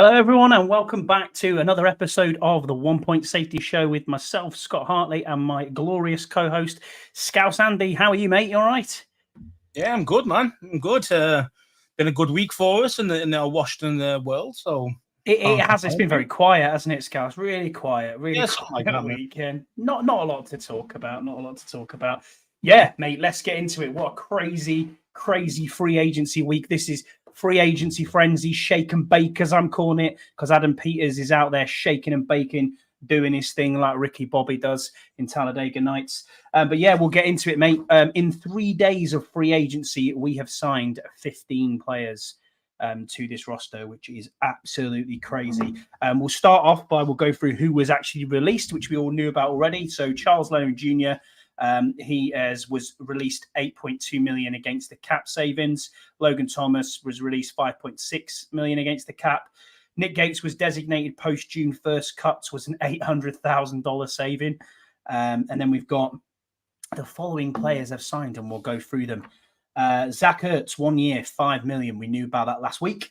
Hello, everyone, and welcome back to another episode of the One Point Safety Show with myself, Scott Hartley, and my glorious co-host, Scouse Andy. How are you, mate? You all right? Yeah, I'm good, man. I'm good. Been a good week for us in the Washington world, so It has. It's been very quiet, hasn't it, Scouse? Really quiet. Really quiet like that weekend. Not a lot to talk about. Not a lot to talk about. Yeah, mate. Let's get into it. What a crazy free agency week. This is free agency frenzy, shake and bake, as I'm calling it, because Adam Peters is out there shaking and baking, doing his thing like Ricky Bobby does in Talladega Nights. But yeah, we'll get into it, mate. In 3 days of free agency, we have signed 15 players to this roster, which is absolutely crazy. We'll start off we'll go through who was actually released, which we all knew about already. So Charles Leno Jr., he was released $8.2 million against the cap savings. Logan Thomas was released $5.6 million against the cap. Nick Gates was designated post-June 1st cuts, was an $800,000 saving. And then we've got the following players have signed, and we'll go through them. Zach Ertz, 1 year, $5 million. We knew about that last week.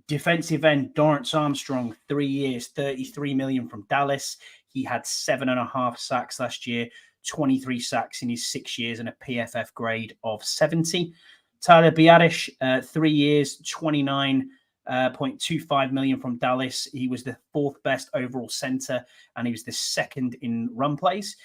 Defensive end Dorrance Armstrong, 3 years, $33 million from Dallas. He had 7.5 sacks last year, 23 sacks in his 6 years, and a PFF grade of 70. Tyler Biadasz, 3 years, $29.25 million from Dallas. He was the 4th best overall center, and he was the 2nd in run plays.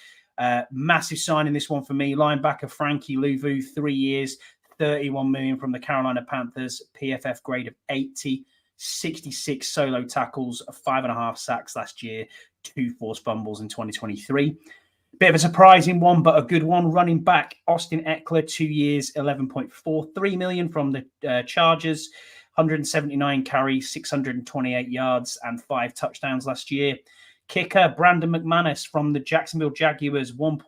Massive sign in this one for me. Linebacker Frankie Louvu, 3 years, $31 million from the Carolina Panthers, PFF grade of 80, 66 solo tackles, 5.5 sacks last year, 2 forced fumbles in 2023. Bit of a surprising one, but a good one. Running back Austin Eckler, 2 years, $11.43 million from the Chargers, 179 carries, 628 yards, and 5 touchdowns last year. Kicker Brandon McManus from the Jacksonville Jaguars, 1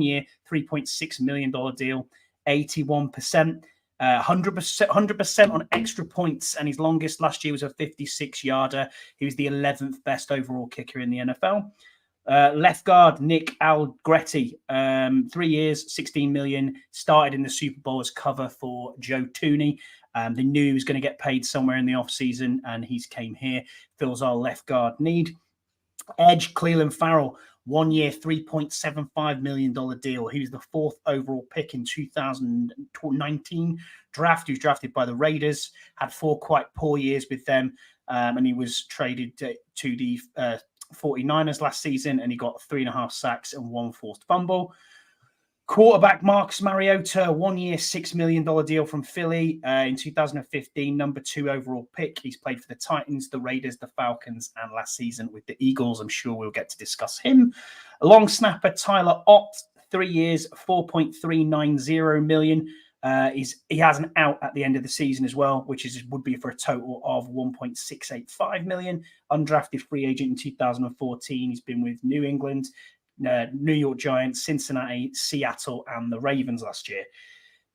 year, $3.6 million deal, 81%, 100% on extra points, and his longest last year was a 56-yarder. He was the 11th best overall kicker in the NFL. Left guard Nick Allegretti, 3 years, $16 million, started in the Super Bowl as cover for Joe Thuney. They knew he was going to get paid somewhere in the offseason, and he's came here, fills our left guard need. Edge Cleveland Farrell, 1 year, $3.75 million deal. He was the 4th overall pick in 2019 draft. He was drafted by the Raiders, had 4 quite poor years with them, and he was traded to the 49ers last season, and he got 3.5 sacks and 1 forced fumble. Quarterback Marcus Mariota, 1 year, $6 million deal from Philly in 2015, number 2 overall pick. He's played for the Titans, the Raiders, the Falcons, and last season with the Eagles. I'm sure we'll get to discuss him. Long snapper Tyler Ott, 3 years, $4.390 million. He has an out at the end of the season as well, which would be for a total of $1.685 million. Undrafted free agent in 2014. He's been with New England, New York Giants, Cincinnati, Seattle, and the Ravens last year.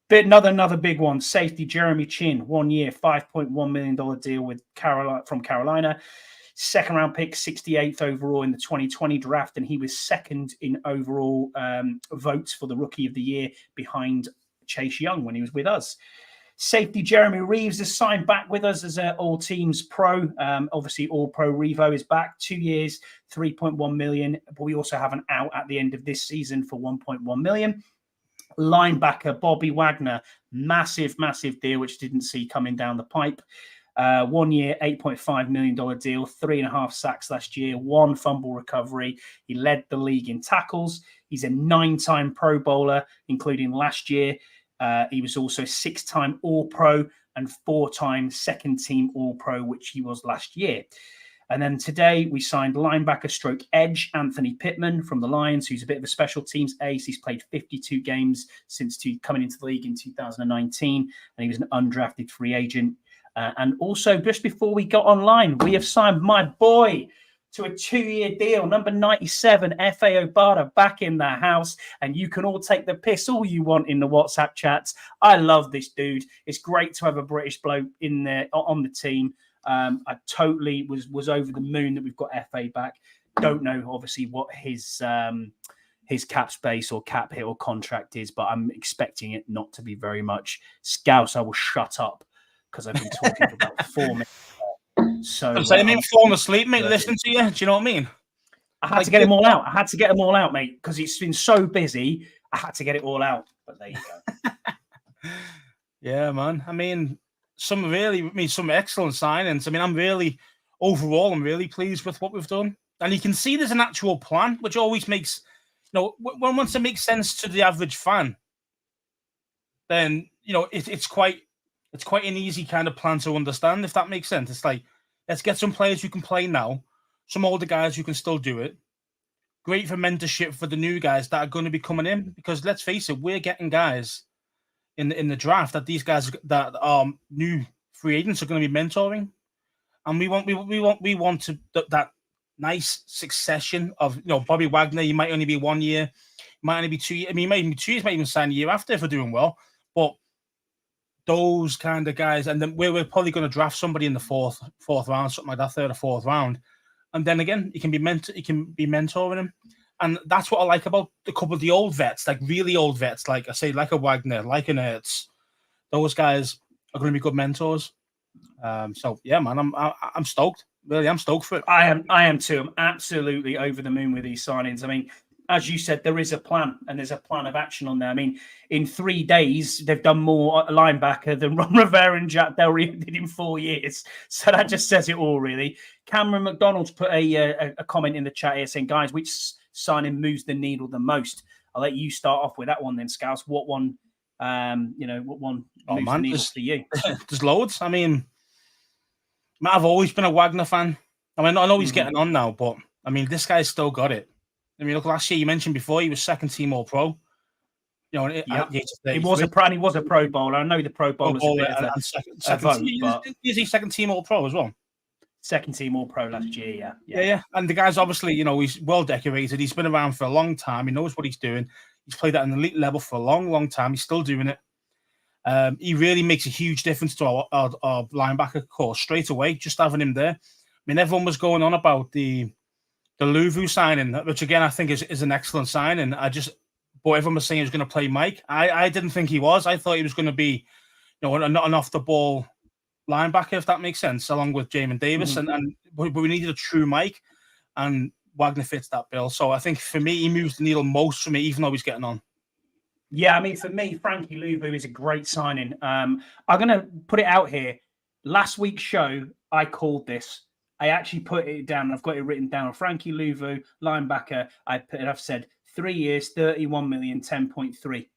But another big one, safety Jeremy Chin, 1 year, $5.1 million deal with from Carolina. 2nd round pick, 68th overall in the 2020 draft, and he was 2nd in overall votes for the Rookie of the Year behind Chase Young when he was with us. Safety Jeremy Reeves is signed back with us as an All Teams Pro. Obviously, All Pro Revo is back, 2 years, $3.1 million. But we also have an out at the end of this season for $1.1 million. Linebacker Bobby Wagner, massive deal, which didn't see coming down the pipe. 1 year, $8.5 million deal, 3.5 sacks last year, 1 fumble recovery. He led the league in tackles. He's a 9-time Pro Bowler, including last year. He was also 6-time All-Pro and 4-time second-team All-Pro, which he was last year. And then today we signed linebacker stroke edge Anthony Pittman from the Lions, who's a bit of a special teams ace. He's played 52 games since coming into the league in 2019, and he was an undrafted free agent. And also, just before we got online, we have signed my boy to a 2-year deal. Number 97, F.A. Obada, back in the house. And you can all take the piss all you want in the WhatsApp chats. I love this dude. It's great to have a British bloke in there on the team. I totally was over the moon that we've got F.A. back. Don't know, obviously, what his cap space or cap hit or contract is, but I'm expecting it not to be very much. Scouse, I will shut up because I've been talking for about 4 minutes. So I'm saying, falling asleep, mate, listening to you. Do you know what I mean? I had to get them all out. I had to get them all out, mate, because it's been so busy. I had to get it all out. But there you go. Yeah, man. I mean, some excellent signings. I mean, I'm really pleased with what we've done. And you can see there's an actual plan, which always makes, once it makes sense to the average fan, then, it's quite an easy kind of plan to understand, if that makes sense. It's like, let's get some players who can play now, some older guys who can still do it. Great for mentorship for the new guys that are going to be coming in, because let's face it, we're getting guys in the draft that these guys that are new free agents are going to be mentoring, and we want to that nice succession of Bobby Wagner. He might only be 1 year, might only be 2 years. I mean, he might even be 2 years, might even sign a year after if we're doing well. But those kind of guys, and then we're probably going to draft somebody in the fourth round, something like that, third or fourth round. And then again, you can be mentoring him. And that's what I like about a couple of the old vets, like really old vets, like I say, like a Wagner, like an Ertz. Those guys are going to be good mentors. So yeah, man, I'm stoked. Really, I'm stoked for it. I am too. I'm absolutely over the moon with these signings. I mean, as you said, there is a plan, and there's a plan of action on there. I mean, in 3 days, they've done more linebacker than Ron Rivera and Jack Del Rio did in 4 years. So that just says it all, really. Cameron McDonald's put a comment in the chat here saying, guys, which signing moves the needle the most? I'll let you start off with that one then, Scouts. What one, what one moves the needle for you? There's loads. I mean, I've always been a Wagner fan. I mean, I know he's getting on now, but I mean, this guy's still got it. I mean, look, last year you mentioned before he was second team All Pro. He was a Pro Bowler. I know the Pro Bowler is a bit of a vote, but is he second team All Pro as well? Second team All Pro last year, yeah. And the guy's obviously, he's well decorated. He's been around for a long time. He knows what he's doing. He's played at an elite level for a long, long time. He's still doing it. He really makes a huge difference to our linebacker core straight away, just having him there. I mean, everyone was going on about the Luvu signing, which again I think is an excellent signing. But everyone was saying he was going to play Mike. I didn't think he was. I thought he was going to be, an off the ball linebacker, if that makes sense, along with Jamin Davis. But we needed a true Mike, and Wagner fits that bill. So I think for me, he moves the needle most for me, even though he's getting on. Yeah, I mean, for me, Frankie Luvu is a great signing. I'm going to put it out here. Last week's show, I called this. I actually put it down. I've got it written down. Frankie Luvu, linebacker. I've said 3 years, 31 million, 10.3.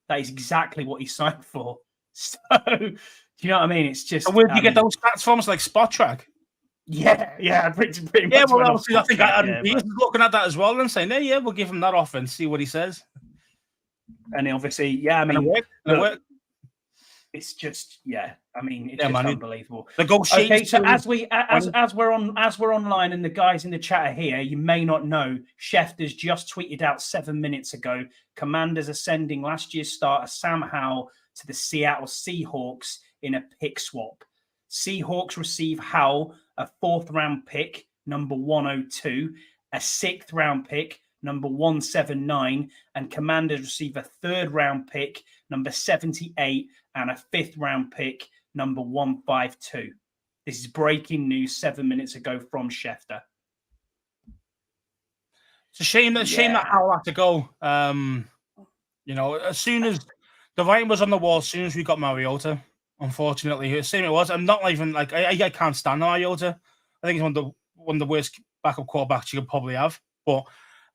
That is exactly what he signed for. So, do you know what I mean? It's just. And where do you get those stats from? It's like Spot Track. Yeah, pretty much. Yeah, well, obviously, I think he's looking at that as well and saying, yeah, we'll give him that offer and see what he says. And obviously, yeah, I mean, it's just, it's just unbelievable. Okay, so as we're online and the guys in the chat are here, you may not know, Schefter's just tweeted out 7 minutes ago, Commanders are sending last year's starter Sam Howell to the Seattle Seahawks in a pick swap. Seahawks receive Howell, a 4th round pick, number 102, a 6th round pick, number 179, and Commanders receive a 3rd round pick, number 78, and a 5th round pick, number 152. This is breaking news 7 minutes ago from Schefter. It's a shame that Howell had to go. As soon as the writing was on the wall, as soon as we got Mariota, unfortunately, same it was. I'm not even like I can't stand Mariota. I think he's one of the worst backup quarterbacks you could probably have, but.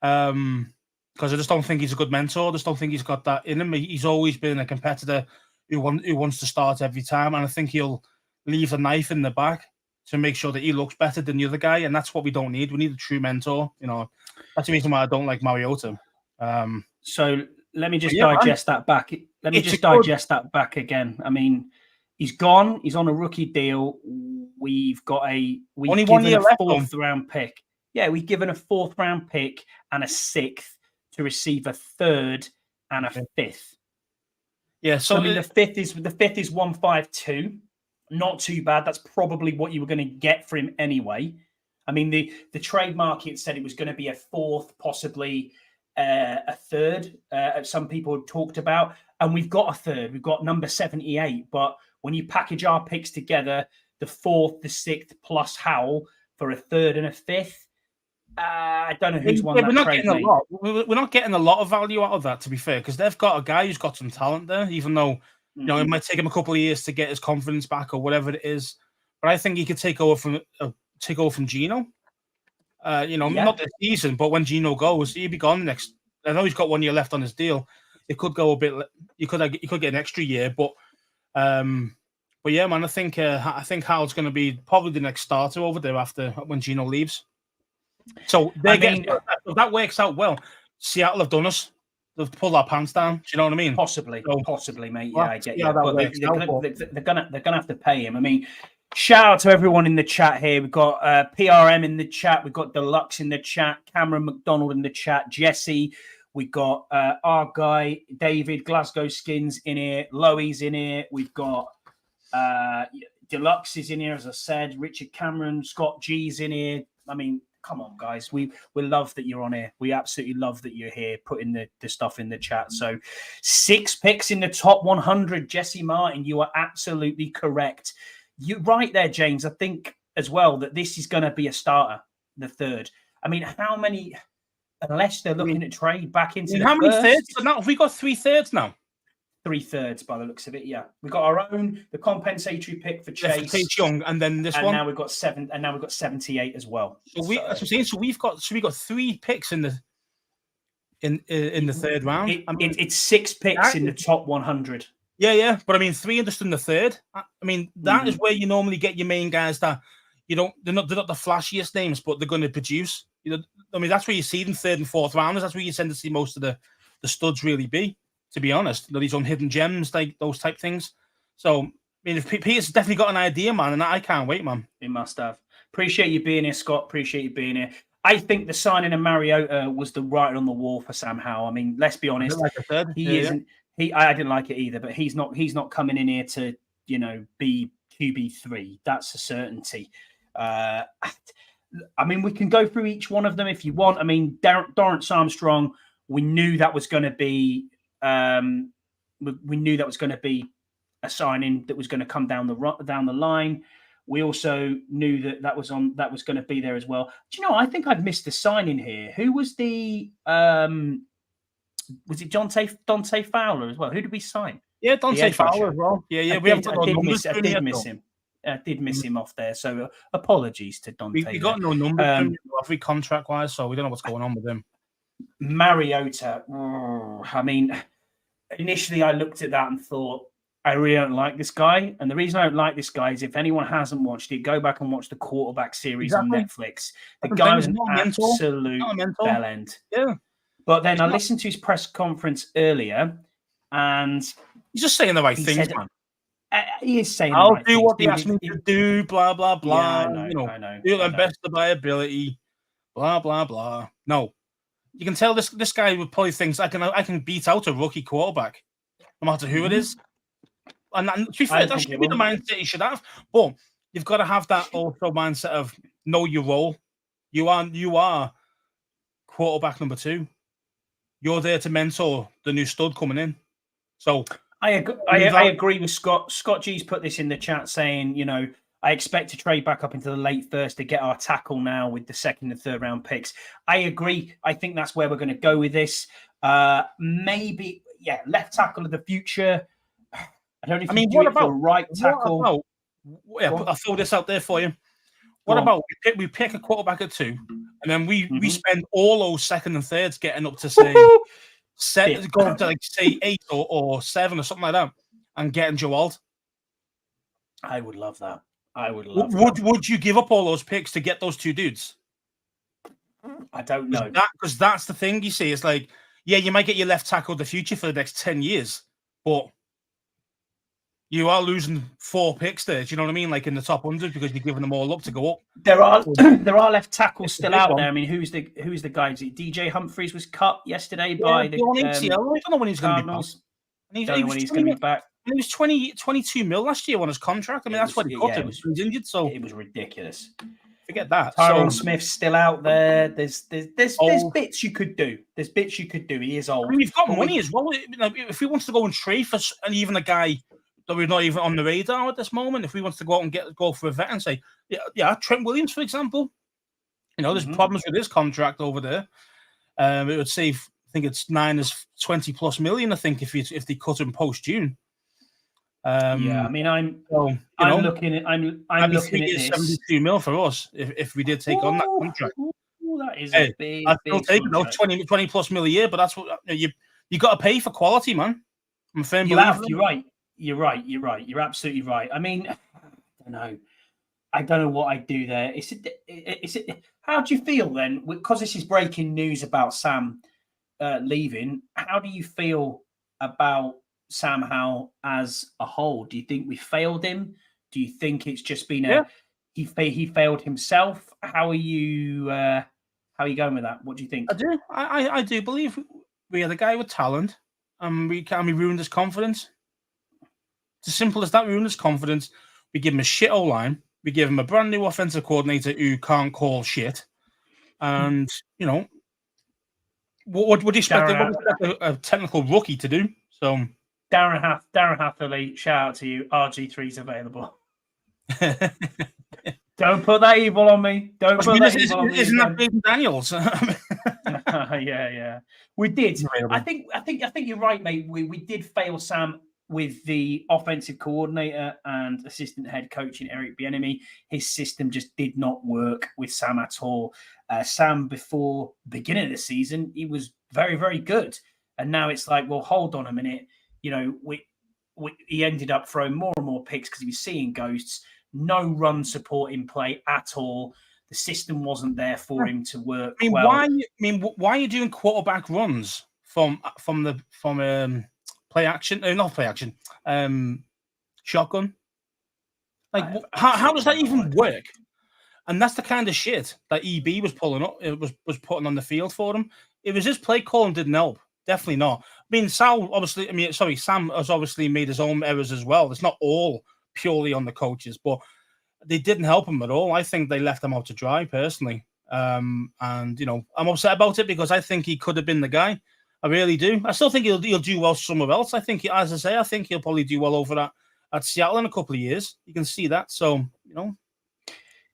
Because I just don't think he's a good mentor. I just don't think he's got that in him. He's always been a competitor who wants to start every time, and I think he'll leave a knife in the back to make sure that he looks better than the other guy, and that's what we don't need. We need a true mentor. That's the reason why I don't like Mariota. So let me just digest that back. Let me just digest that back again. I mean, he's gone. He's on a rookie deal. We've given a 4th round pick. Yeah, we've given a 4th round pick and a 6th to receive a 3rd and a 5th. Yeah, so I mean the fifth is 152. Not too bad. That's probably what you were going to get for him anyway. I mean, the trade market said it was going to be a 4th, possibly a 3rd. Some people had talked about, and we've got a 3rd. We've got number 78. But when you package our picks together, the fourth, the sixth, plus Howell for a third and a fifth. I don't know who's won that trade, mate. We're not getting a lot of value out of that, to be fair, because they've got a guy who's got some talent there, even though it might take him a couple of years to get his confidence back or whatever it is. But I think he could take over from Gino. Not this season, but when Gino goes, he'll be gone next. I know he's got 1 year left on his deal. It could go a bit. You could get an extra year, but yeah, man. I think Howell's going to be probably the next starter over there after when Gino leaves. So if that works out well, Seattle have done us. They've pulled our pants down. Do you know what I mean? Possibly, mate. Yeah, I get you. But they're gonna have to pay him. I mean, shout out to everyone in the chat here. We've got PRM in the chat. We've got Deluxe in the chat. Cameron McDonald in the chat. Jesse. We've got our guy David Glasgow Skins in here. Loey's in here. We've got Deluxe is in here, as I said. Richard Cameron, Scott G's in here. I mean, come on, guys. We love that you're on here. We absolutely love that you're here putting the stuff in the chat. So 6 picks in the top 100. Jesse Martin, you are absolutely correct. You're right there, James. I think as well that this is going to be a starter, the third. I mean, how many, unless they're looking at trade back into how many thirds? So now have we got 3 thirds now? 3 thirds by the looks of it, yeah. We've got our own, the compensatory pick for Chase. Young, and then this one. Now we've got 7, and now we've got 78 as well. So that's what I'm saying. So we've got 3 picks in the third round. It's 6 picks in the top 100. Yeah. But I mean, 3 just in the third. I mean, that is where you normally get your main guys that they're not the flashiest names, but they're going to produce. I mean, that's where you see them, third and fourth rounders. That's where you tend to see most of the studs really be. To be honest, these unhidden gems, like those type things. So, I mean, if Peter's definitely got an idea, man, and I can't wait, man. He must have. Appreciate you being here, Scott. Appreciate you being here. I think the signing of Mariota was the writing on the wall for Sam Howell. I mean, let's be honest. Like I said, he isn't. I didn't like it either, but he's not coming in here to be QB3. That's a certainty. I mean, we can go through each one of them if you want. I mean, Dorrance Armstrong. We knew that was going to be. We knew that was going to be a signing that was going to come down the line. We also knew that was going to be there as well. Do you know? I think I've missed a signing here. Who was the? Was it Dante Fowler as well? Who did we sign? Yeah, Dante Fowler as well. Yeah. I did miss him. I did miss him off there. So apologies to Dante. We got no numbers contract wise, so we don't know what's going on with him. Mariota. I mean, initially I looked at that and thought, I really don't like this guy. And the reason I don't like this guy is if anyone hasn't watched it, go back and watch the quarterback series on Netflix. The guy was an absolute bell end. Yeah. But then I listened to his press conference earlier and he's just saying the right things, man. He is saying I'll do what they ask me to do, blah, blah, blah. Yeah, I know. Do the best of my ability, blah, blah, blah. No. You can tell this guy would probably thinks I can beat out a rookie quarterback, no matter who it is. And to be fair, that should be the mindset you should have. But you've got to have that also mindset of know your role. You are quarterback number 2. You're there to mentor the new stud coming in. So I agree with Scott. Scott G's put this in the chat saying, I expect to trade back up into the late first to get our tackle now with the second and third round picks. I agree. I think that's where we're going to go with this. Maybe, left tackle of the future. I don't know if what about right tackle? I'll throw this out there for you. What about we pick a quarterback at 2, and then we spend all those second and thirds getting up to say going to say 8 or 7 or something like that, and getting Joel. I would love that. Would you give up all those picks to get those 2 dudes? I don't know. Because that's the thing, you see. It's like, you might get your left tackle of the future for the next 10 years, but you are losing 4 picks there. Do you know what I mean? Like in the top 100 because you're giving them all up to go up. There are left tackles still out there. I mean, who's the guy? DJ Humphries was cut yesterday by the I don't know when he's going to be back. Don't know when he's going to be back. And he was 22 mil last year on his contract. I mean, that's what he got. He was injured, so it was ridiculous. Forget that. Tyron Smith's still out there. There's bits you could do. There's bits you could do. He is old. I mean, we've got money as well. If he wants to go and trade for and even a guy that we're not even on the radar at this moment. If we want to go out and go for a vet and say, yeah, Trent Williams, for example, there's problems with his contract over there. It would save, I think it's Niners 20+ million. I think if they cut him post June. Yeah, I mean, I'm looking at this. 72 mil for us if we did take on that contract. That is a big. I'd still take it. 20+ mil a year, but that's what you got to pay for quality, man. I'm a firm believer. You're right. You're absolutely right. I mean, I don't know what I do there. Is it? How do you feel then? Because this is breaking news about Sam leaving. How do you feel about Sam Howell as a whole? Do you think we failed him? Do you think it's just been he failed himself? How are you going with that? What do you think? I do. I do believe we had a guy with talent, and we ruined his confidence. It's as simple as that. Ruined his confidence. We give him a shit O-line. We give him a brand new offensive coordinator who can't call shit. And what would you expect a technical rookie to do? So Darren Hatherley, shout out to you. RG3's available. Don't put that evil on me. Don't put that evil on me. Isn't that Braden Daniels? Yeah. We did. I think you're right, mate. We did fail Sam with the offensive coordinator and assistant head coach in Eric Bieniemy. His system just did not work with Sam at all. Sam, before the beginning of the season, he was very, very good. And now it's like, well, hold on a minute. He ended up throwing more and more picks because he was seeing ghosts. No run support in play at all. The system wasn't there for him to work. Why are you doing quarterback runs from play action? Not play action. Shotgun. Like, how does that even work? And that's the kind of shit that EB was pulling up. It was putting on the field for him. It was his play calling didn't help. Definitely not. Sam has obviously made his own errors as well. It's not all purely on the coaches, but they didn't help him at all. I think they left him out to dry, personally. And I'm upset about it because I think he could have been the guy. I really do. I still think he'll do well somewhere else. I think, as I say, I think he'll probably do well over at Seattle in a couple of years. You can see that. So,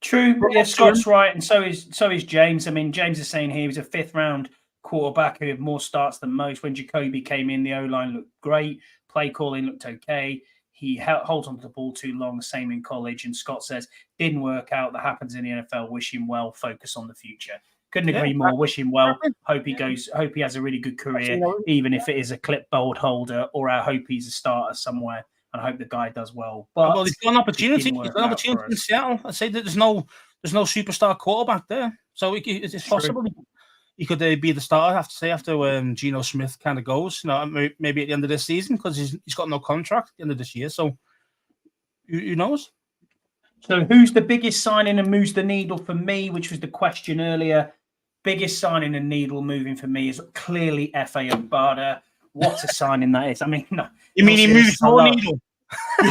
True. Yeah, Scott's right, and so is James. I mean, James is saying here he was a 5th round quarterback who had more starts than most. When Jacoby came in, the O-line looked great. Play calling looked okay. He holds onto the ball too long, same in college. And Scott says, didn't work out. That happens in the NFL. Wish him well. Focus on the future. Couldn't agree more. Wish him well. Hope he has a really good career, even if it is a clipboard holder, or I hope he's a starter somewhere. And I hope the guy does well. But he's got an opportunity. He's got an opportunity in Seattle. I say that there's no superstar quarterback there. So it's possible he could be the starter after Geno Smith kind of goes, maybe at the end of this season, because he's got no contract at the end of this year. So who knows? So who's the biggest signing and moves the needle for me, which was the question earlier? Biggest signing and needle moving for me is clearly Efe Obada. What a signing that is. I mean, no. You mean he moves more needle?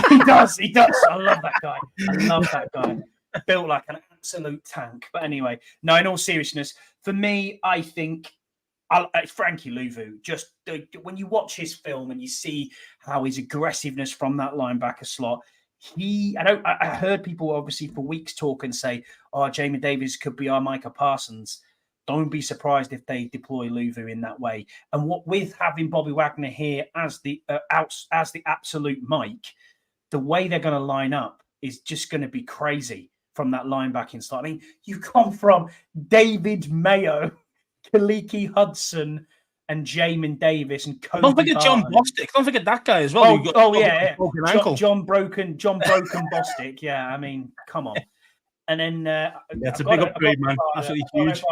He does. I love that guy. Built like an absolute tank. But anyway, no, in all seriousness, for me, I think Frankie Louvu, just when you watch his film and you see how his aggressiveness from that linebacker slot, I heard people obviously for weeks talk and say, Jamie Davis could be our Micah Parsons. Don't be surprised if they deploy Louvu in that way. And what with having Bobby Wagner here as the absolute Mike, the way they're going to line up is just going to be crazy from that linebacking slot. I mean, you come from David Mayo, Kaliki Hudson, and Jamin Davis and Cody Don't forget John Bostic. Don't forget that guy as well. John Broken Bostic. Yeah, I mean, come on. And then it's a big upgrade, man. Absolutely huge.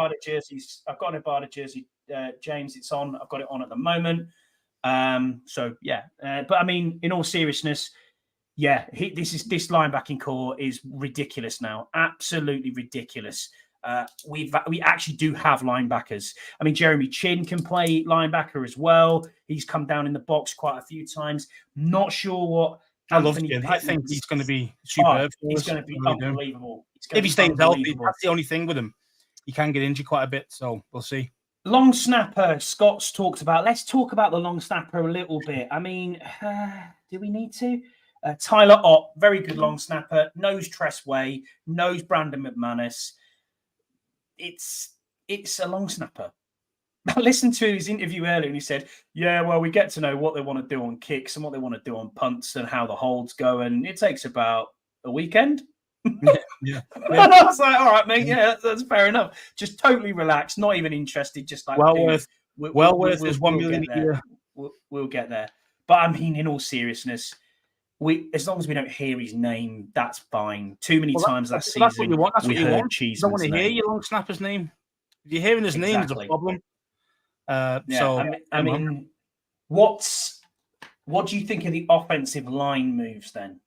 I've got an Obada jersey, James. It's on. I've got it on at the moment. So yeah, but I mean, in all seriousness, yeah, this linebacking core is ridiculous now. Absolutely ridiculous. We actually do have linebackers. I mean, Jeremy Chin can play linebacker as well. He's come down in the box quite a few times. Not sure what. I think he's going to be superb. He's going to be unbelievable. If he stays healthy, that's the only thing with him. He can get injured quite a bit, so we'll see. Long snapper, Scott's talked about. Let's talk about the long snapper a little bit. I mean, do we need to? Tyler Ott, very good long snapper, knows Tress Way, knows Brandon McManus. It's a long snapper. I listened to his interview earlier and he said, yeah, well, we get to know what they want to do on kicks and what they want to do on punts and how the holds go. And it takes about a weekend. Yeah. And I was like, all right, mate, yeah, that's fair enough. Just totally relaxed, not even interested, just like, Wellworth is 1 million a year. We'll get there. But I mean, in all seriousness, as long as we don't hear his name, that's fine. Too many times last season, that's what you want. That's what you want. Cheeseman's You don't want to hear your long snapper's name. If you're hearing his name, it's a problem. I mean, what do you think of the offensive line moves then?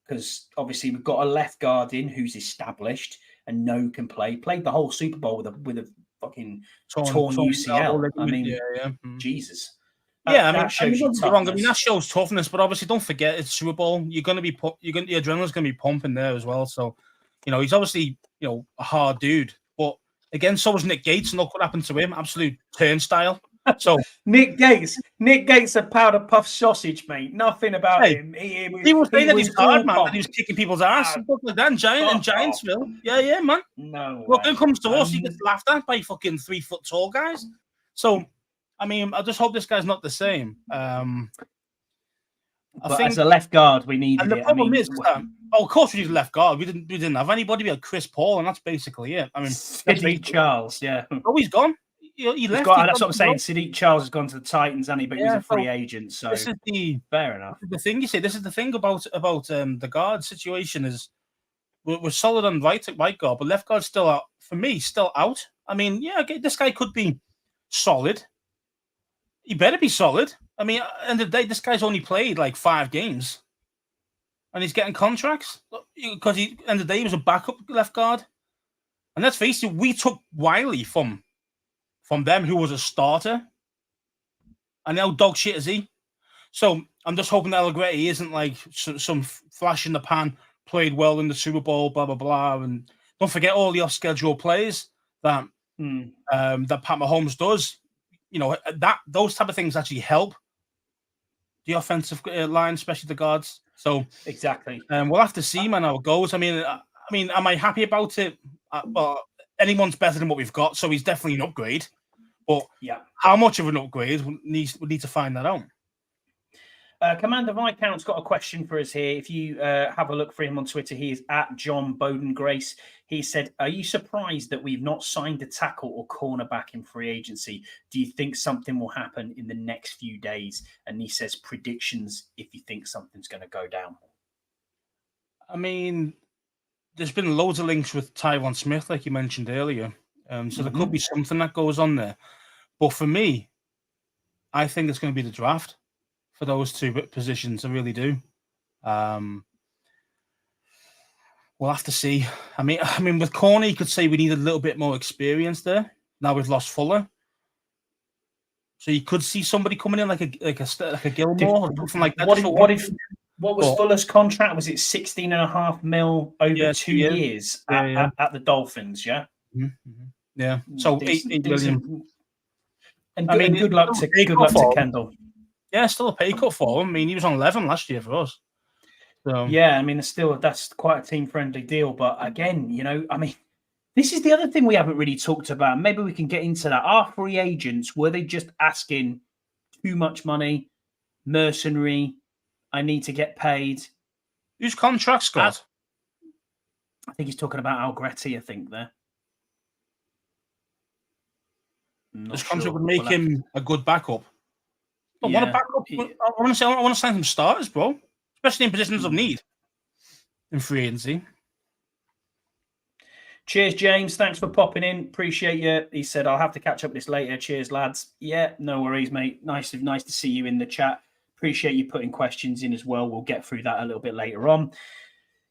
Because obviously we've got a left guard in who's established and can play. Played the whole Super Bowl with a fucking torn UCL. I mean, Jesus. Yeah, I mean, don't get wrong. I mean, that shows toughness, but obviously, don't forget it's Super Bowl. Your adrenaline's going to be pumping there as well. So, he's obviously a hard dude. But again, so was Nick Gates, and look what happened to him. Absolute turnstile. So Nick Gates, a powder puff sausage, mate. Nothing about him. He was saying that he's hard, man. That he was kicking people's ass and stuff like that. And Giantsville, yeah, man. No. Look, when it comes to us, he gets laughed at by fucking 3 foot tall guys. So. I mean, I just hope this guy's not the same. I think as a left guard, we need. And the problem is, of course, we need a left guard. We didn't have anybody. We had Chris Paul, and that's basically it. I mean, Sadiq Charles, yeah. Oh, he's gone. He left. That's what I'm saying. Sadiq Charles has gone to the Titans, hasn't he? But he's a free agent, so this is fair enough. The thing you say. This is the thing about the guard situation is we're solid on right guard, but left guard's still out for me. Still out. I mean, yeah, this guy could be solid. He better be solid. I mean, at the end of the day, this guy's only played like 5 games, and he's getting contracts because at the end of the day, he was a backup left guard. And let's face it, we took Wiley from them, who was a starter, and now dog shit is he. So I'm just hoping that Allegretti isn't like some flash in the pan, played well in the Super Bowl, blah blah blah, and don't forget all the off-schedule plays that that Pat Mahomes does. Those type of things actually help the offensive line, especially the guards. So exactly, we'll have to see, man, how it goes. I mean, am I happy about it? Well, anyone's better than what we've got, so he's definitely an upgrade. But how much of an upgrade we need to find that out. Commander Viscount's got a question for us here. If you have a look for him on Twitter, he is at John Bowden Grace. He said, are you surprised that we've not signed a tackle or cornerback in free agency? Do you think something will happen in the next few days? And he says predictions if you think something's going to go down. I mean, there's been loads of links with Tyron Smith, like you mentioned earlier. So there could be something that goes on there. But for me, I think it's going to be the draft for those 2 positions. I really do. We'll have to see. I mean, with corner, you could say we need a little bit more experience there. Now we've lost Fuller, so you could see somebody coming in like a Gilmore or something like that. What was Fuller's contract? Was it 16.5 mil over 2 years at the Dolphins? Yeah, yeah. So 8 million. And good luck to Kendall. Yeah, still a pay cut for him. I mean, he was on 11 last year for us. So yeah, I mean, that's quite a team-friendly deal. But again, this is the other thing we haven't really talked about. Maybe we can get into that. Our free agents, were they just asking too much money? Mercenary? I need to get paid. Whose contract, Scott? I think he's talking about Allegretti, I think, there. This contract would make him a good backup. I want to back up. I want to sign some starters, bro. Especially in positions of need in free agency. Cheers, James. Thanks for popping in. Appreciate you. He said, I'll have to catch up with this later. Cheers, lads. Yeah, no worries, mate. Nice to see you in the chat. Appreciate you putting questions in as well. We'll get through that a little bit later on.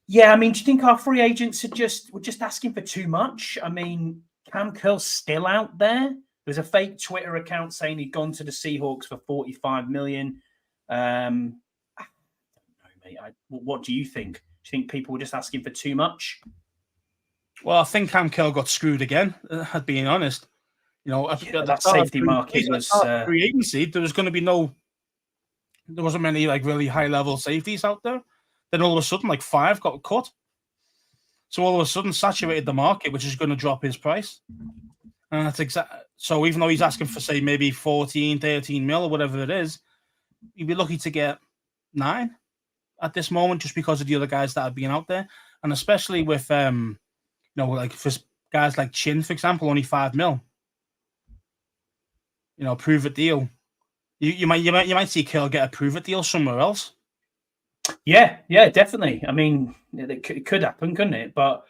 Yeah, I mean, do you think our free agents were just asking for too much? I mean, Cam Curl's still out there. There's a fake Twitter account saying he'd gone to the Seahawks for $45 million. I don't know, mate. What do you think? Do you think people were just asking for too much? Well, I think Cam Curl got screwed again, being honest. That safety market was... free agency, there was going to be no there wasn't many like really high level safeties out there. Then all of a sudden, like 5 got cut. So all of a sudden, saturated the market, which is going to drop his price. And that's exactly. So even though he's asking for say maybe 14, 13 mil or whatever it is, he'd be lucky to get 9 at this moment, just because of the other guys that have been out there, and especially with like for guys like Chin, for example, only 5 mil. Prove it deal. You might see Kill get a prove it deal somewhere else. Yeah, definitely. I mean, it could happen, couldn't it? But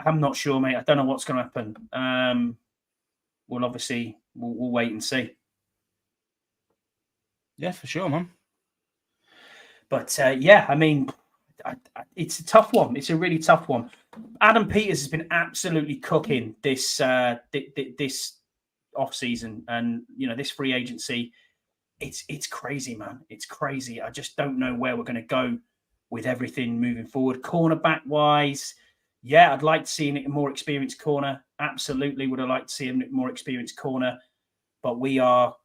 I'm not sure, mate. I don't know what's going to happen. We'll wait and see. Yeah, for sure, man. But I mean, it's a tough one. It's a really tough one. Adam Peters has been absolutely cooking this off season, and this free agency. It's crazy, man. It's crazy. I just don't know where we're going to go with everything moving forward. Cornerback wise, yeah, I'd like to see a more experienced corner. Absolutely would have liked to see a more experienced corner, but we are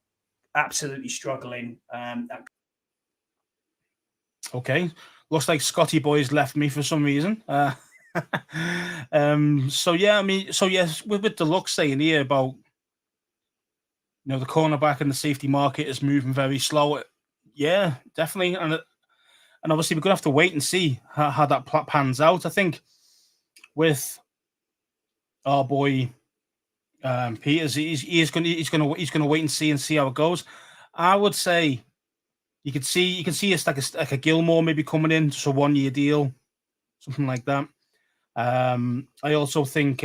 absolutely struggling. Okay, looks like Scotty Boy's left me for some reason. So yes, with the look saying here about the cornerback and the safety market is moving very slow. Yeah, definitely, and obviously we're gonna have to wait and see how that pans out. I think with our boy Peters, he's gonna wait and see how it goes. I would say you can see it's like a Gilmore maybe coming in, just a 1-year deal, something like that. I also think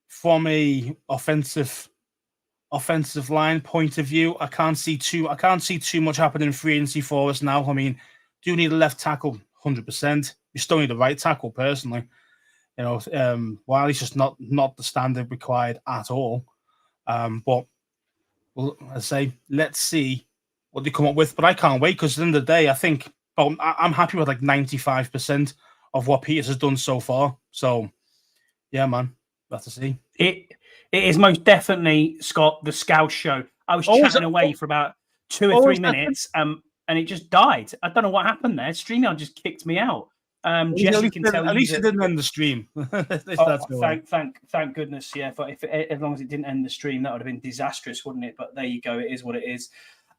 from a offensive line point of view, I can't see too much happening in free agency for us now. I mean, do you need a left tackle? 100%. You still need a right tackle, personally. While he's just not the standard required at all. But I say, let's see what they come up with. But I can't wait, because at the end of the day, I think I'm happy with like 95% of what Peters has done so far. So, yeah, man, we'll have to see. It is most definitely, Scott, the Scout Show. I was chatting away for about 2 or 3 minutes, and it just died. I don't know what happened there. StreamYard just kicked me out. Jesse can tell you. At least it didn't end the stream. Thank goodness. Yeah, if as long as it didn't end the stream, that would have been disastrous, wouldn't it? But there you go. It is what it is.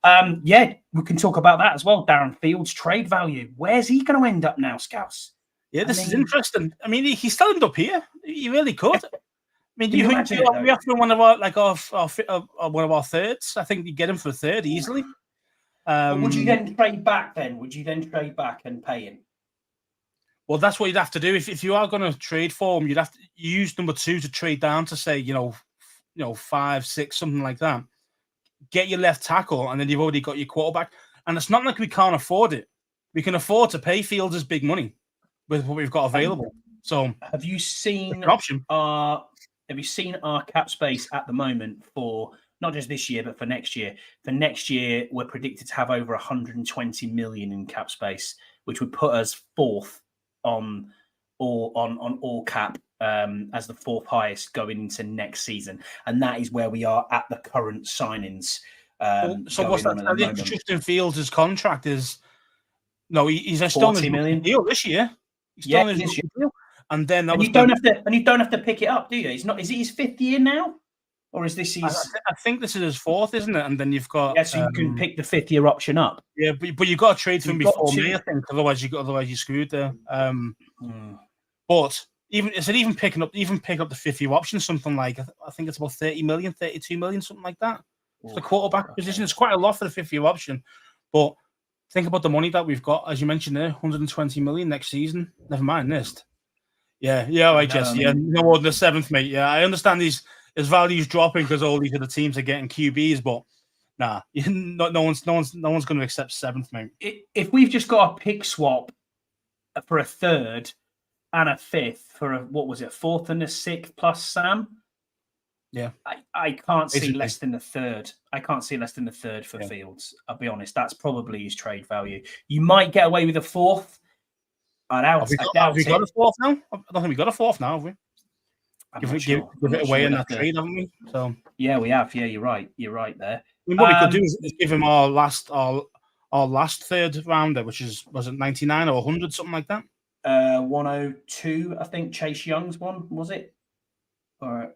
Yeah, we can talk about that as well. Darren Fields' trade value. Where's he going to end up now, Scouts? Yeah, this is interesting. I mean, he still ended up here. He really could. I mean, do you think we have to one of our one of our thirds? I think you get him for a third easily. Would you then trade back? Would you then trade back and pay him? Well, that's what you'd have to do if you are going to trade for him. You'd have to use number 2 to trade down to say 5, 6, something like that. Get your left tackle, and then you've already got your quarterback. And it's not like we can't afford it. We can afford to pay Fields big money with what we've got available. So, have you seen option? Have you seen our cap space at the moment for not just this year, but for next year? For next year, we're predicted to have over 120 million in cap space, which would put us 4th on all cap as the 4th highest going into next season. And that is where we are at the current signings. So what's that? Justin Fields' contract is he's still on his million deal this year. He's still on his deal. And then you don't have to pick it up, do you? Is it his 5th year now, or is this his? I think this is his 4th, isn't it? And then you've got so you can pick the 5th year option up. Yeah, but you've got to trade for him before May, I think. Otherwise you're screwed there. But even picking up the 5th year option, something like I think it's about 30 million, 32 million, something like that. For the quarterback position, it's quite a lot for the 5th year option. But think about the money that we've got, as you mentioned there, 120 million next season. Never mind this. Yeah, right, Jesse. Yeah, no more than the 7th, mate. Yeah, I understand his value's dropping because all these other teams are getting QBs, but nah, no one's going to accept 7th, mate. If we've just got a pick swap for a 3rd and a 5th for a 4th and a 6th plus Sam, yeah, I can't see less than the 3rd. I can't see less than the 3rd for Fields. I'll be honest, that's probably his trade value. You might get away with a 4th. Have we got a 4th now? I don't think we got a 4th now, have we? Give it away in that trade, haven't we? So yeah, we have. Yeah, you're right. You're right there. mean, what we could do is give him our last third rounder, which was it 99 or 100, something like that. 102, I think Chase Young's one, was it? Or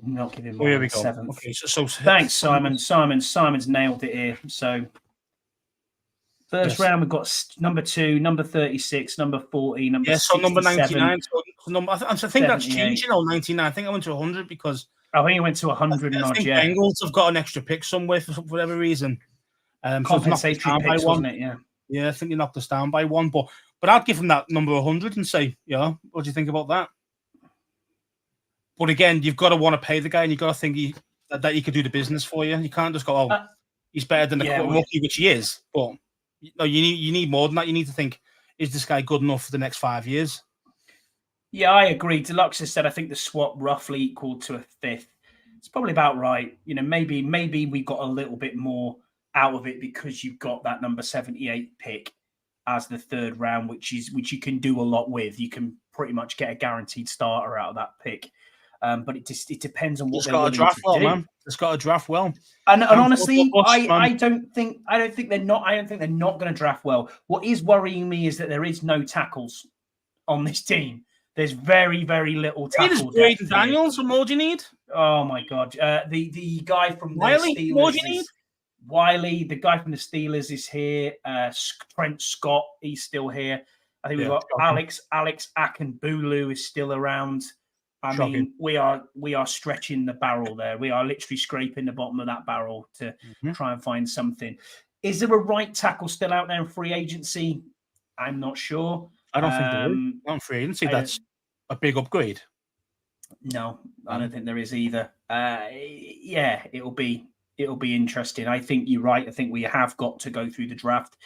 not giving here we go. Seventh. Okay, so thanks, Simon. Simon's nailed it here. So first round, we've got number 2, number 36, number 40, number 67. So number 99. I think that's changing. 99. I think I went to 100 because I think it went to 100 and odd. Yeah, Bengals have got an extra pick somewhere for whatever reason. Compensatory picks, wasn't it? Yeah. Yeah, I think you knocked us down by one, but I'd give him that number 100 and say, yeah, what do you think about that? But again, you've got to want to pay the guy, and you've got to think that he could do the business for you. You can't just go, he's better than the rookie, which he is. But no, you need more than that. You need to think, is this guy good enough for the next 5 years? Yeah, I agree. Deluxe has said I think the swap roughly equal to a fifth. It's probably about right. You know, maybe we got a little bit more out of it because you've got that number 78 pick as the third round, which you can do a lot with. You can pretty much get a guaranteed starter out of that pick. But it depends on what they're willing to do. Man. It's got to draft well. And honestly, I don't think they're not going to draft well. What is worrying me is that there is no tackles on this team. There's very, very little tackle depth. Braden Daniels, what more do you need? Oh my God. The guy from Wiley, the Steelers. What do you need? Wiley, the guy from the Steelers is here. Trent Scott, he's still here. I think we've got Alex Akinbulu is still around. I mean, we are stretching the barrel there. We are literally scraping the bottom of that barrel to try and find something. Is there a right tackle still out there in free agency? I'm not sure. I don't think there is. Not in free agency. That's a big upgrade. No, I don't think there is either. Yeah, it'll be interesting. I think you're right. I think we have got to go through the draft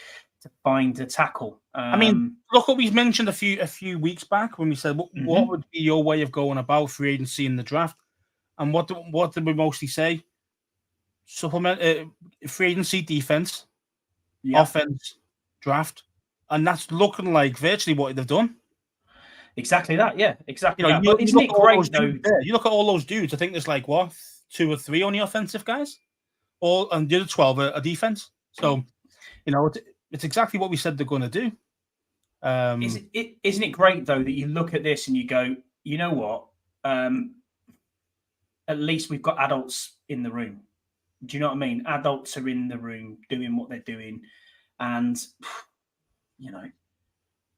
to find a tackle. I mean, look what we mentioned a few weeks back when we said what would be your way of going about free agency in the draft, and what did we mostly say? Supplement free agency, defense, offense, draft, and that's looking like virtually what they've done. Exactly that, yeah, exactly. You know, isn't it great though? You look at all those dudes. I think there's like 2 or 3 on the offensive guys, and the other 12 are defense. So, you know, it's exactly what we said they're going to do. Isn't it great though that you look at this and you go, you know what? At least we've got adults in the room. Do you know what I mean? Adults are in the room doing what they're doing, and you know,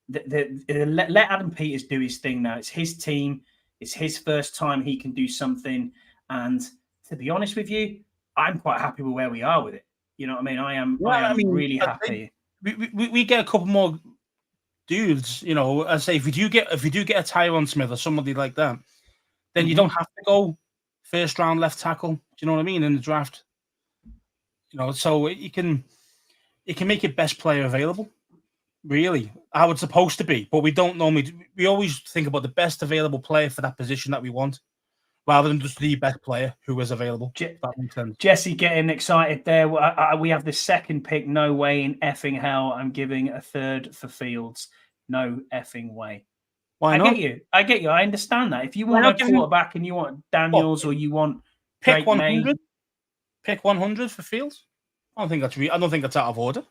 let Adam Peters do his thing now. It's his team. It's his first time he can do something, and to be honest with you, I'm quite happy with where we are with it. You know what I mean? I am really happy. We get a couple more dudes, you know. I say if you do get a Tyron Smith or somebody like that, then you don't have to go first round left tackle. Do you know what I mean in the draft? You know, so it can make your best player available. Really, how it's supposed to be, but we don't normally. We always think about the best available player for that position that we want, rather than just the best player who is available. That makes sense. Jesse getting excited there. We have the second pick. No way in effing hell I'm giving a third for Fields. No effing way. Why not? I get you. I understand that. If you want a quarterback and you want Daniels or you want pick 100, pick 100 for Fields. I don't think that's out of order.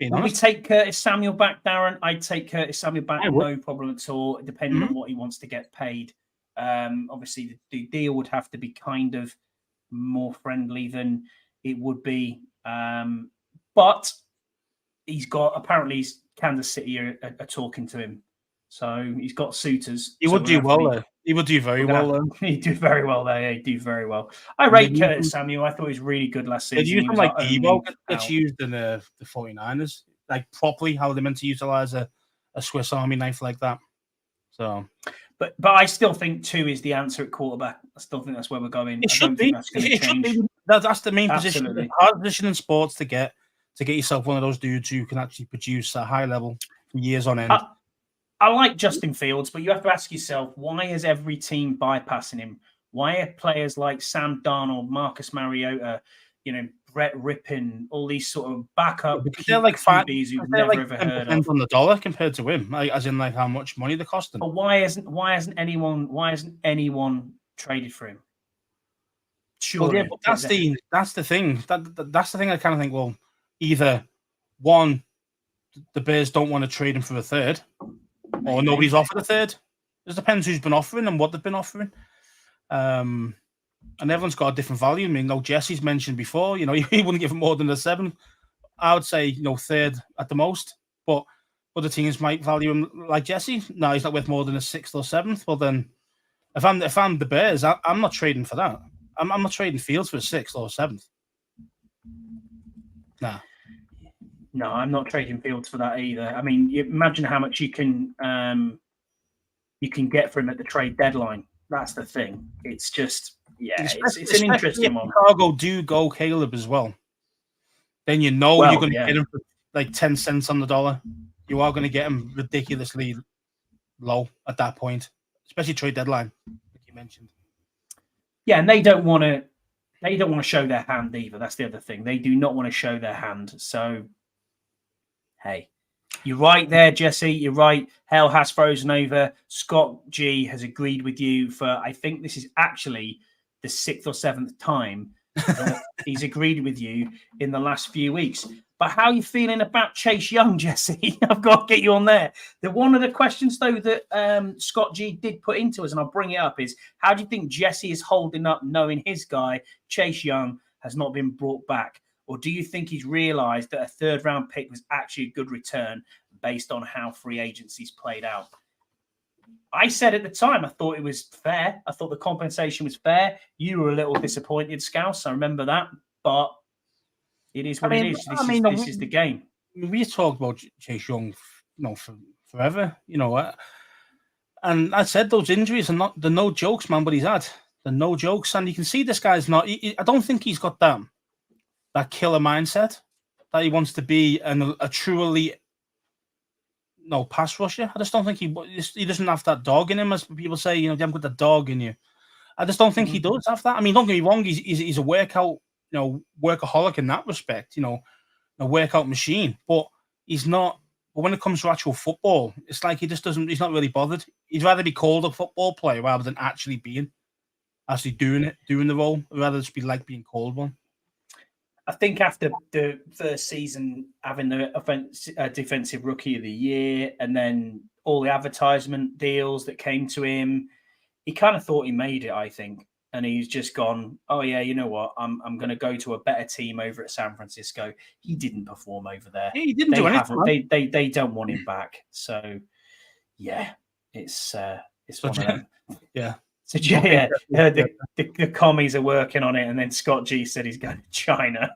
Will we take Curtis Samuel back, Darren? I'd take Curtis Samuel back, no problem at all, depending on what he wants to get paid. Obviously, the deal would have to be kind of more friendly than it would be. But apparently Kansas City are talking to him. So he's got suitors. He would do well there. He would do very well. He'd do very well there. Yeah, he'd do very well. I rate Curtis Samuel. I thought he was really good last season. Did you like Debo gets used in the 49ers? Like properly how they're meant to utilize a Swiss Army knife like that. So, but I still think 2 is the answer at quarterback. I still think that's where we're going. It should be. That's the main position. The hard position in sports to get yourself one of those dudes who can actually produce at high level for years on end. I like Justin Fields, but you have to ask yourself, why is every team bypassing him? Why are players like Sam Darnold, Marcus Mariota, Brett Rippon, all these sort of backup they're like QBs who've never ever heard of on the dollar compared to him, as in like how much money they're costing? But why hasn't anyone traded for him? Surely. Well, yeah, but that's the thing. That's the thing. I kind of think. Well, either one, the Bears don't want to trade him for a third, or nobody's offered a third. It depends who's been offering and what they've been offering. And everyone's got a different value. I mean, Jesse's mentioned before. He wouldn't give him more than a 7. I would say, third at the most. But other teams might value him like Jesse. No, he's not worth more than a 6th or 7th. Well, then, if I'm the Bears, I'm not trading for that. I'm not trading Fields for a 6th or 7th. Nah. No, I'm not trading Fields for that either. I mean, imagine how much you can get for him at the trade deadline. That's the thing. It's just, it's an interesting one. Chicago do go Caleb as well. Then you're going to get him for like 10 cents on the dollar. You are going to get him ridiculously low at that point, especially trade deadline, like you mentioned. Yeah, and they don't want to show their hand either. That's the other thing. They do not want to show their hand. So, hey, you're right there, Jesse. You're right. Hell has frozen over. Scott G has agreed with you for, I think this is actually the 6th or 7th time that he's agreed with you in the last few weeks. But how are you feeling about Chase Young, Jesse? I've got to get you on there. One of the questions, though, that Scott G did put into us, and I'll bring it up, is how do you think Jesse is holding up knowing his guy, Chase Young, has not been brought back? Or do you think he's realised that a 3rd-round pick was actually a good return based on how free agency's played out? I said at the time I thought it was fair. I thought the compensation was fair. You were a little disappointed, Scouse. I remember that. But it is what it is. This is the game. We talked about Chase Young, for forever, and I said those injuries are they're no jokes, man. But he's had they're no jokes, and you can see this guy's not. I don't think he's got that killer mindset that he wants to be a true elite pass rusher. I just don't think he doesn't have that dog in him, as people say. They haven't got that dog in you. I just don't think he does have that. I mean, don't get me wrong. He's a workout. Workaholic in that respect, a workout machine, but he's not. But when it comes to actual football, it's like he just doesn't. He's not really bothered. He'd rather be called a football player rather than actually doing the role. He'd rather just be like being called one. I think after the first season, having the defensive rookie of the year, and then all the advertisement deals that came to him, he kind of thought he made it. I think. And he's just gone, oh, yeah, you know what? I'm going to go to a better team over at San Francisco. He didn't perform over there. He didn't do anything. They don't want him back. So, yeah, it's one of them. Yeah. So, yeah, the commies are working on it. And then Scott G said he's going to China.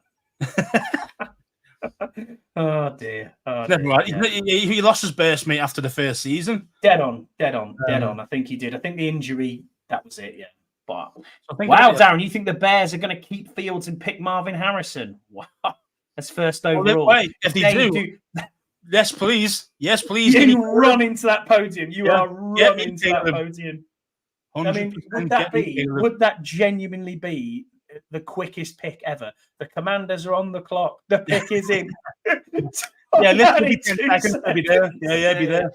Oh, dear. Never mind. Yeah. He lost his burst, mate, after the first season. Dead on. I think he did. I think the injury, that was it, yeah. But wow, Darren, you think the Bears are going to keep Fields and pick Marvin Harrison? Wow, that's first overall. Well, if they do, yes, please. You run into that podium. You are running into that podium. I mean, would that genuinely be the quickest pick ever? The Commanders are on the clock. The pick is in. Literally 10 seconds to be there. Be there.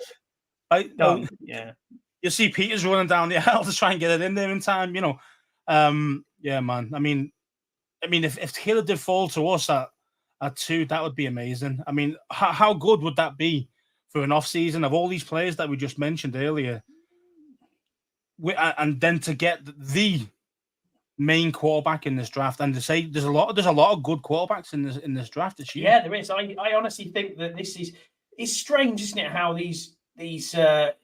Yeah. You see Peters running down the aisle to try and get it in there in time, Yeah, man. I mean, if Caleb did fall to us at 2, that would be amazing. I mean, how good would that be for an off season of all these players that we just mentioned earlier? And then to get the main quarterback in this draft, and to say there's a lot of good quarterbacks in this draft this year. Yeah, there is. I honestly think that it's strange, isn't it? How these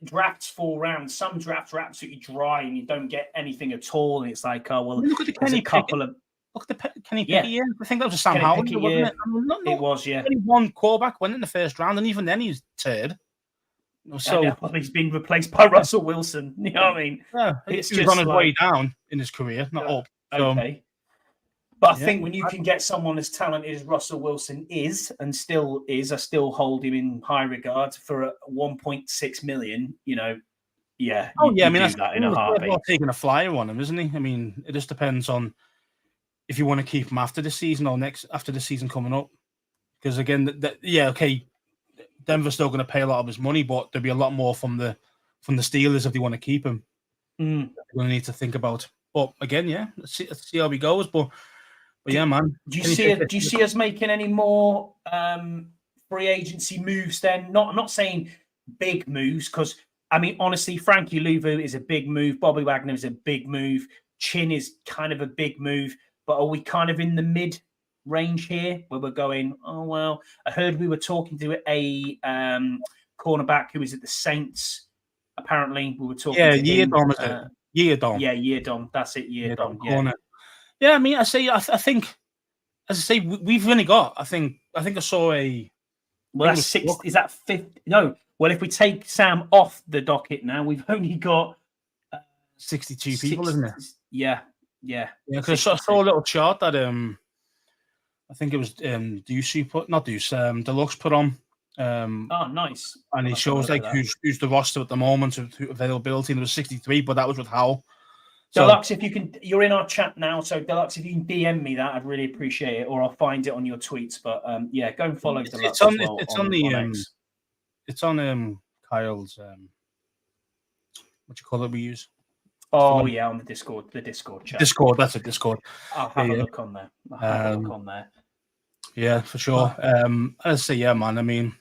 drafts fall round. Some drafts are absolutely dry and you don't get anything at all. And it's like, oh, well, look at the Kenny couple of. Look at the Kenny Pickett year. I think that was a Sam Howell, wasn't it? It was, yeah. Only one quarterback went in the first round, and even then he's third. So he's been replaced by Russell Wilson. You know what I mean? Yeah, he's on his way down in his career, not up. So, okay. But I think when you can get someone as talented as Russell Wilson is, and still is, I still hold him in high regard for 1.6 million. Yeah. Oh yeah, I mean that's that in a heartbeat. Taking a flyer on him, isn't he? I mean, it just depends on if you want to keep him after the season or after the season coming up. Because again, Denver's still going to pay a lot of his money, but there'll be a lot more from the Steelers if they want to keep him. They're going to need to think about. But again, yeah, let's see how he goes. But yeah, man. Do you see us making any more free agency moves? Then, I'm not saying big moves, because I mean, honestly, Frankie Louvu is a big move. Bobby Wagner is a big move. Chin is kind of a big move. But are we kind of in the mid range here where we're going, oh, well, I heard we were talking to a cornerback who was at the Saints. Apparently, we were talking to him. Yeardom. Yeah, Yeardom. That's it, Yeardom. Yeah. Yeah, I mean, I think, as I say, we've only got, I think I saw a... Well, that's 6. Is that 50? No. Well, if we take Sam off the docket now, we've only got 62 people, isn't it? Yeah. Because I saw a little chart that I think it was Deluxe put on. Oh, nice. And it shows like who's the roster at the moment of availability. And there was 63, but that was with Howell. Deluxe, if you can, you're in our chat now. So Deluxe, if you can DM me that, I'd really appreciate it, or I'll find it on your tweets. But yeah, go and follow Deluxe. It's on Kyle's what do you call it? We use. Oh yeah, on the Discord chat. That's a Discord. I'll have a look on there. Yeah, for sure. I'd say, yeah, man. I mean,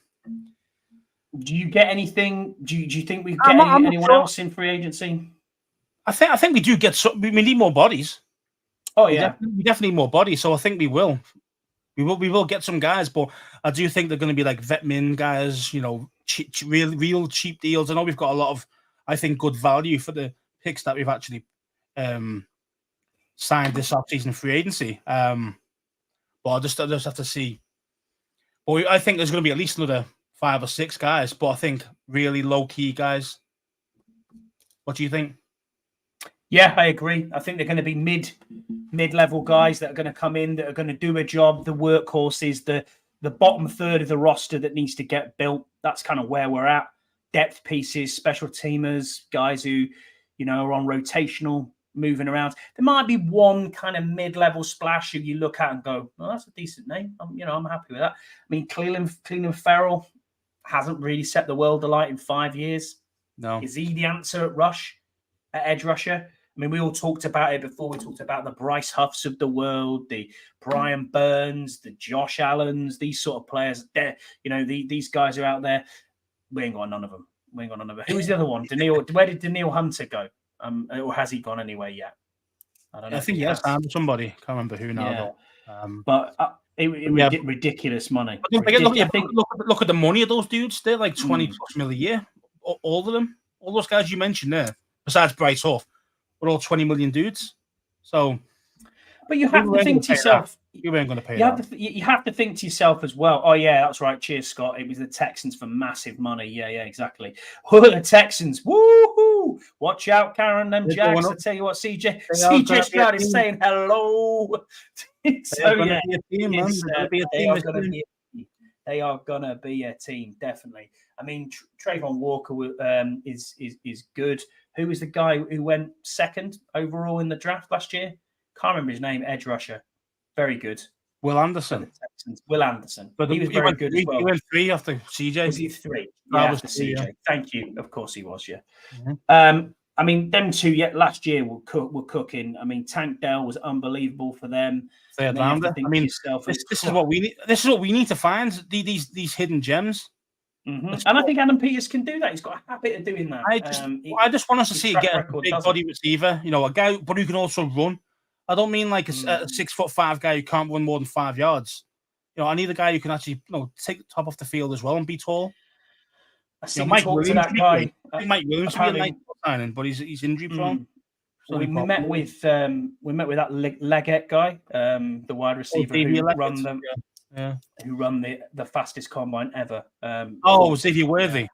do you get anything? Do you think we get anyone else in free agency? I think we do get some. We need more bodies. Oh yeah, we definitely need more bodies. So I think we will get some guys, but I do think they're going to be like vet min guys. You know, real cheap deals. I know we've got a lot of, I think, good value for the picks that we've actually signed this offseason free agency. But I just have to see. But I think there's going to be at least another 5 or 6 guys. But I think really low key guys. What do you think? Yeah, I agree. I think they're going to be mid-level guys that are going to come in, that are going to do a job. The workhorses, the bottom third of the roster that needs to get built. That's kind of where we're at. Depth pieces, special teamers, guys who, you know, are on rotational, moving around. There might be one kind of mid-level splash who you look at and go, "Oh, that's a decent name." I'm happy with that. I mean, Cleveland Farrell hasn't really set the world alight in 5 years. No, is he the answer at edge rusher? I mean, we all talked about it before. We talked about the Bryce Huffs of the world, the Brian Burns, the Josh Allens, these sort of players. You know, these guys are out there. We ain't got none of them. Who was the other one? Where did Daniil Hunter go? Or has he gone anywhere yet? I don't know. I think he has signed somebody. Can't remember who now. Yeah. But ridiculous money. Look at the money of those dudes. They're like 20 plus million a year. All of them. All those guys you mentioned there, besides Bryce Huff, we're all 20 million dudes. So, but you have to think to yourself, you ain't going to pay you have to think to yourself as well. Oh yeah, that's right. Cheers, Scott. It was the Texans for massive money. Yeah, exactly. The Texans. Woohoo! Watch out, Karen. Them Jags. I tell you what, CJ Stroud is saying hello. So yeah, they are gonna be a team, definitely. I mean, Trayvon Walker is good. Who was the guy who went second overall in the draft last year? Can't remember his name. Edge rusher, very good. Will Anderson. Will Anderson. But he was very good as well. He went 3 after CJ. Was he 3? Yeah, after CJ. Yeah. Thank you. Of course he was. Yeah. Mm-hmm. I mean, them two last year were cooking. I mean, Tank Dell was unbelievable for them. Third rounder. I mean, this is what we need. This is what we need to find, these hidden gems. Mm-hmm. And I think Adam Peters can do that. He's got a habit of doing that. I just want us to see get a big body receiver, you know, a guy, but who can also run. I don't mean like a 6'5" guy who can't run more than 5 yards. You know, I need a guy who can actually, you know, take the top off the field as well and be tall. Mike Williams, that guy. Mike Williams would be a nice signing, but he's injury prone. We met with that Leggett guy, the wide receiver who run the fastest combine ever. Xavier Worthy.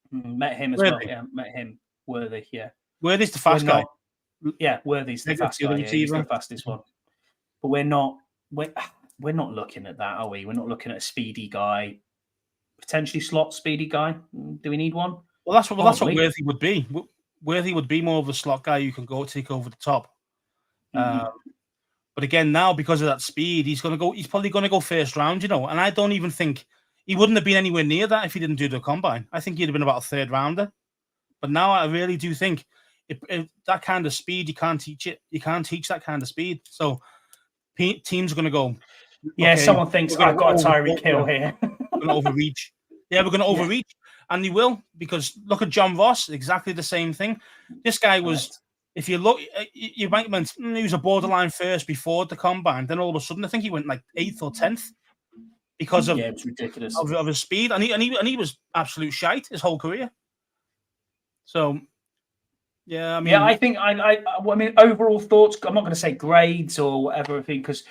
Met him as well. Yeah, met him. Worthy. Yeah, Worthy's the fast guy. Yeah, Worthy's the fast guy. Yeah, he's the fastest one. But we're not looking at that, are we? We're not looking at a speedy guy, potentially slot speedy guy. Do we need one? Well, that's what Worthy would be. Worthy would be more of a slot guy who can go take over the top. But again, now because of that speed, he's probably going to go first round, you know. And I don't even think he wouldn't have been anywhere near that if he didn't do the combine. I think he'd have been about a third rounder. But now I really do think that kind of speed, you can't teach it. You can't teach that kind of speed. So teams are going to go. Yeah, okay, someone thinks I've got a Tyreek Hill here. We're going to overreach. Yeah, we're going to overreach, and they will, because look at John Ross, exactly the same thing. This guy was, if you look, you might mention he was a borderline first before the combine. Then all of a sudden, I think he went like 8th or 10th because of it's ridiculous of his speed, and he was absolute shite his whole career. So. Yeah, I mean, I think I mean, overall thoughts. I'm not going to say grades or whatever, because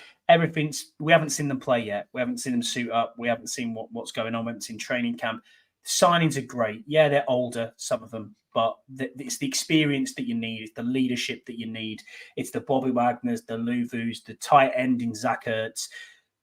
we haven't seen them play yet. We haven't seen them suit up. We haven't seen what's going on. We haven't seen training camp. Signings are great. Yeah, they're older, some of them, but it's the experience that you need. It's the leadership that you need. It's the Bobby Wagners, the Luvus, the tight end in Zach Ertz,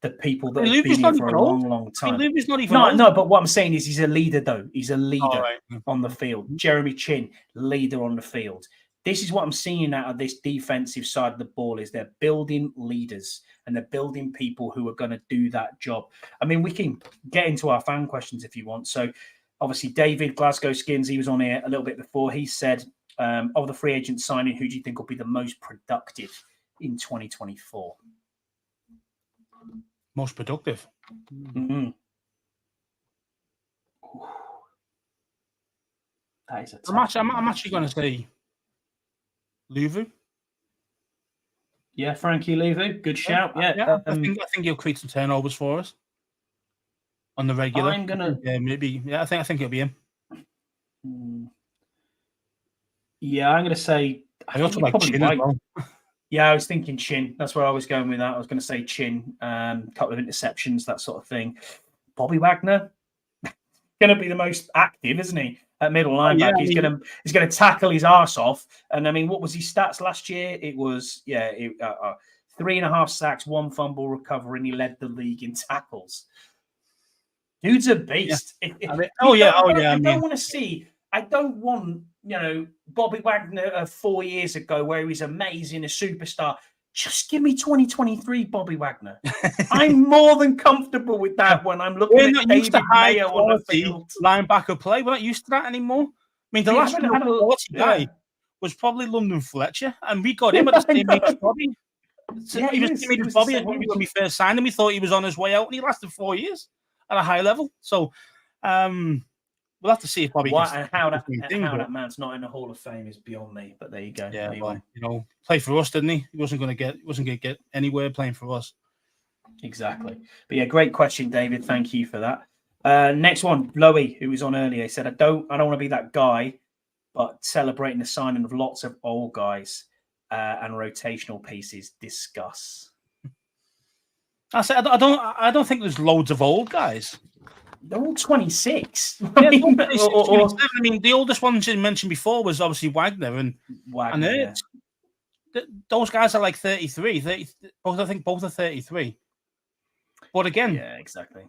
the people that have been here for a long time. Luvu's not even old. No, but what I'm saying is he's a leader, though. He's a leader on the field. Mm-hmm. Jeremy Chin, leader on the field. This is what I'm seeing out of this defensive side of the ball, is they're building leaders and they're building people who are going to do that job. I mean, we can get into our fan questions if you want. So obviously, David, Glasgow Skins, he was on here a little bit before. He said, of the free agent signing, who do you think will be the most productive in 2024? Most productive. Mm-hmm. That is I'm actually going to say Luvu. Yeah, Frankie Luvu, good shout. Yeah, I think he'll create some turnovers for us on the regular. I'm gonna, maybe. Yeah, I think it'll be him. Yeah, I'm gonna say. I also like Chin as well. Yeah, I was thinking Chin. That's where I was going with that. I was going to say Chin, couple of interceptions, that sort of thing. Bobby Wagner, going to be the most active, isn't he? At middle linebacker, he's going to tackle his arse off. And I mean, what was his stats last year? It was 3.5 sacks, 1 fumble recovery, and he led the league in tackles. Dude's a beast. Yeah. I don't want to see. I don't want, Bobby Wagner of 4 years ago, where he was amazing, a superstar. Just give me 2023 Bobby Wagner. I'm more than comfortable with that when I'm looking at David Mayo on the field. Linebacker play. We're not used to that anymore. I mean, the last guy was probably London Fletcher, and we got him at the same age as Bobby. He was Bobby when we first signed him. We thought he was on his way out, and he lasted 4 years at a high level. So, we'll have to see if Bobby how that man's not in the Hall of Fame is beyond me. But there you go. Yeah, well, play for us, didn't he? He wasn't going to get anywhere playing for us. Exactly. But yeah, great question, David. Thank you for that. Next one, Lowy, who was on earlier, said, I don't want to be that guy, but celebrating the signing of lots of old guys and rotational pieces. Discuss. I said, I don't think there's loads of old guys. They're all 26. I mean, the oldest ones you mentioned before was obviously Wagner and Ertz. Those guys are like 33. I think both are 33. But again, yeah, exactly.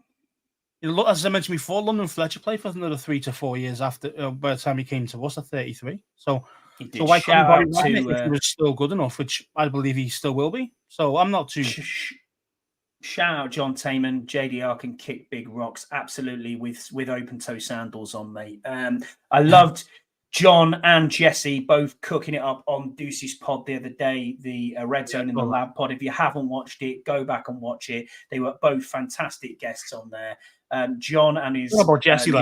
As I mentioned before, London Fletcher played for another 3 to 4 years after. By the time he came to us at 33, so why couldn't Bobby Wagner if he was still good enough, which I believe he still will be. So I'm not too. Shout out John Taman. JDR can kick big rocks, absolutely, with open toe sandals on, mate. I loved John and Jesse both cooking it up on Deuce's pod the other day, the Red Zone in the Lab pod. If you haven't watched it, go back and watch it. They were both fantastic guests on there. John and his Jesse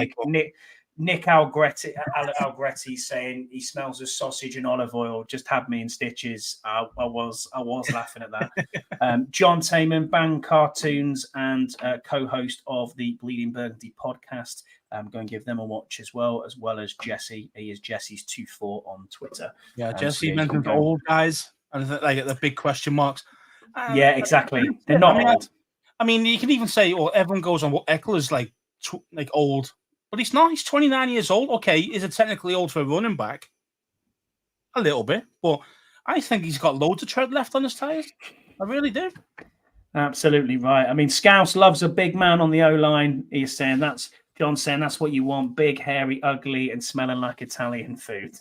Nick Algretti saying he smells of sausage and olive oil. Just had me in stitches. I was laughing at that. John Taman, Bang Cartoons, and co-host of the Bleeding Burgundy podcast. Go and give them a watch as well as Jesse. He is Jesse's 24 on Twitter. Yeah, Jesse mentioned old guys and like the big question marks. Yeah, exactly. They're not old. I mean, you can even say, everyone goes on what Eckler's like old. But he's not. He's 29 years old. Okay, is it technically old for a running back? A little bit. But I think he's got loads of tread left on his tires. I really do. Absolutely right. I mean, Scouse loves a big man on the O-line. He's saying John's saying that's what you want. Big, hairy, ugly, and smelling like Italian food.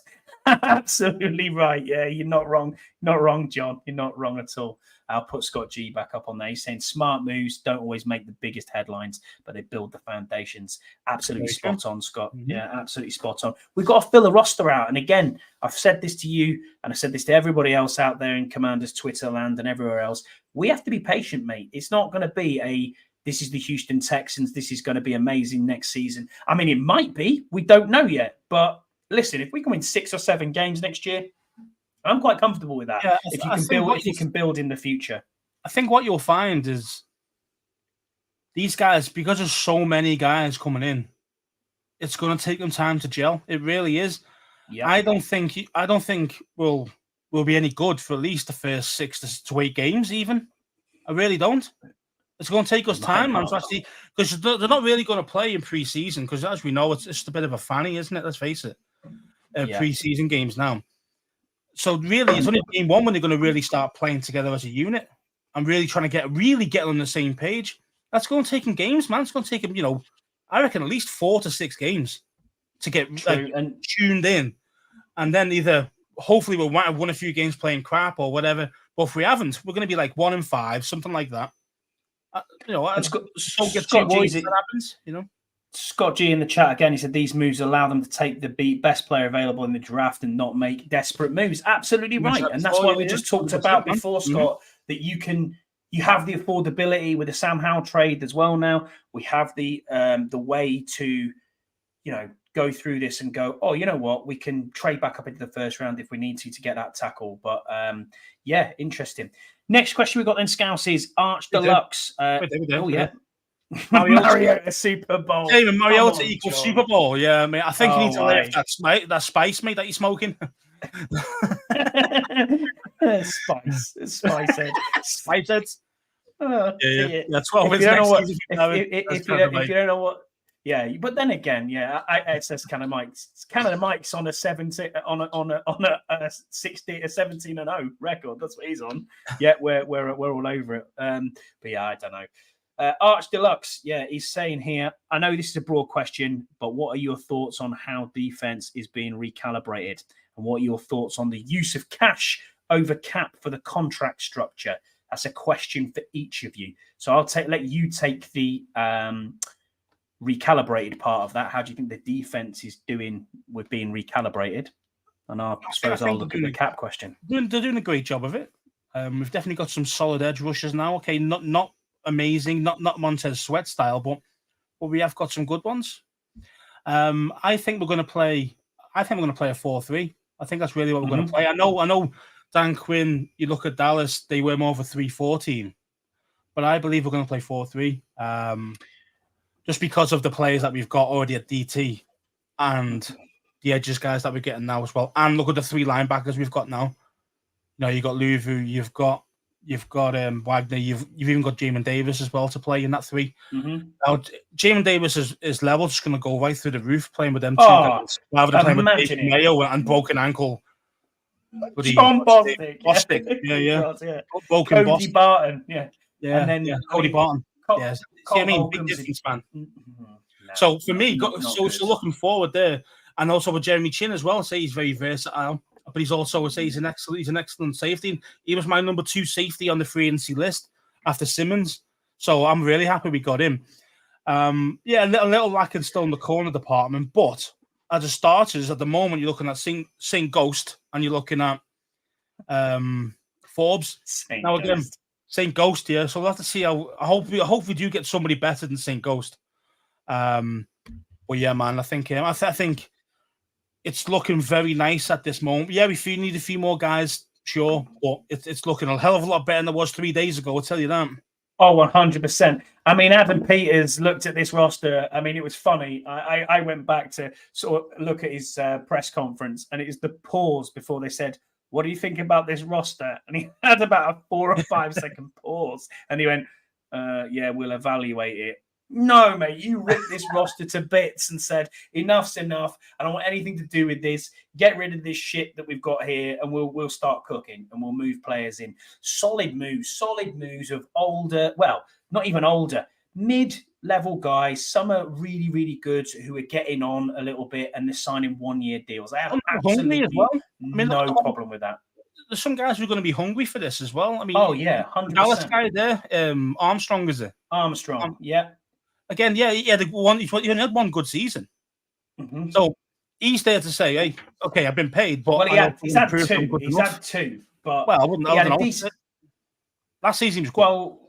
Absolutely right. Yeah, you're not wrong. Not wrong, John. You're not wrong at all. I'll put Scott G back up on there. He's saying smart moves don't always make the biggest headlines, but they build the foundations. Absolutely spot on, Scott. Mm-hmm. Yeah, absolutely spot on. We've got to fill a roster out. And again, I've said this to you and I said this to everybody else out there in Commanders Twitter land and everywhere else. We have to be patient, mate. It's not going to be this is the Houston Texans. This is going to be amazing next season. I mean, it might be. We don't know yet. But listen, if we can win 6 or 7 games next year, I'm quite comfortable with that. Yeah, if you can build in the future. I think what you'll find is these guys, because there's so many guys coming in, it's going to take them time to gel. It really is. Yeah. I don't think we'll be any good for at least the first 6 to 8 games. Even I really don't. It's going to take us time, man, because they're not really going to play in preseason. Because as we know, it's just a bit of a fanny, isn't it? Let's face it. Preseason games now. So really, it's only game 1 when they're going to really start playing together as a unit and really trying to get on the same page. That's going to take them games, man. It's going to take them, I reckon at least 4 to 6 games to get tuned in, and then either hopefully we'll have won a few games playing crap or whatever. But if we haven't, we're going to be like 1-5, something like that. Scott G in the chat again, he said these moves allow them to take the best player available in the draft and not make desperate moves. Absolutely right. And that's what we just talked about before, Scott, that you have the affordability with the Sam Howell trade as well now. We have the way to, go through this and go, oh, you know what? We can trade back up into the first round if we need to get that tackle. But interesting. Next question we got then, Scouse, is Arch Deluxe. Mariota Super Bowl. David, Mariota equals John. Super Bowl. Yeah, mate. I think you need to lift that spice, mate, that you're smoking. Spice head. Yeah. That's 12 is next season. If you don't know what. Yeah, but then again, it says Canada Mike's on a 17 on a 17-0 record. That's what he's on. Yeah, we're all over it. But yeah, I don't know. Arch Deluxe, he's saying here, I know this is a broad question, but what are your thoughts on how defense is being recalibrated? And what are your thoughts on the use of cash over cap for the contract structure? That's a question for each of you. So I'll let you take the recalibrated part of that. How do you think the defense is doing with being recalibrated? And I suppose I'll look at the cap question. They're doing a great job of it. We've definitely got some solid edge rushers now. Okay, not amazing, not Montez Sweat style, but we have got some good ones. I think we're going to play a 4-3. I think that's really what we're going to play. I know Dan Quinn, you look at Dallas, they were more of a 3-4 team. But I believe we're going to play 4-3. Just because of the players that we've got already at DT and the edges guys that we're getting now as well. And look at the 3 linebackers we've got now. You've got Luvu, you've got Wagner, you've even got Jamin Davis as well to play in that 3. Now, Jamin Davis is level, just going to go right through the roof playing with them 2 guys, rather than playing with David Mayo and broken ankle. John Bostic. Broken Cody Barton. Yeah. And then Cody Barton. Yes. See, big difference, man. So for me, so looking forward there, and also with Jeremy Chin as well. Say he's very versatile, but he's also he's an excellent safety. He was my number 2 safety on the free agency list after Simmons. So I'm really happy we got him. A little lacking still in the corner department, but as a starters at the moment, you're looking at Saint Ghost and you're looking at Forbes. Saint Ghost, yeah. So we'll have to see how. I hope we do get somebody better than Saint Ghost. But yeah, man, I think it's looking very nice at this moment. Yeah, we need a few more guys, sure, but it's looking a hell of a lot better than it was 3 days ago. I'll tell you that. Oh, 100%. I mean, Adam Peters looked at this roster. I mean, it was funny. I went back to sort of look at his press conference, and it was the pause before they said, what do you think about this roster? And he had about a 4 or 5 second pause. And he went, we'll evaluate it. No, mate, you ripped this roster to bits and said, enough's enough. I don't want anything to do with this. Get rid of this shit that we've got here and we'll start cooking and we'll move players in. Solid moves of older, well, not even older, mid level guys. Some are really, really good who are getting on a little bit and they're signing 1-year deals. I have absolutely no problem with that. There's some guys who are going to be hungry for this as well. I mean, 100%. Dallas guy there, Armstrong, is it? Armstrong, yeah. Again, he only had one good season. Mm-hmm. So he's there to say, hey, okay, I've been paid, but he's had two. He's had two, but I wouldn't know. Last season was good. Well,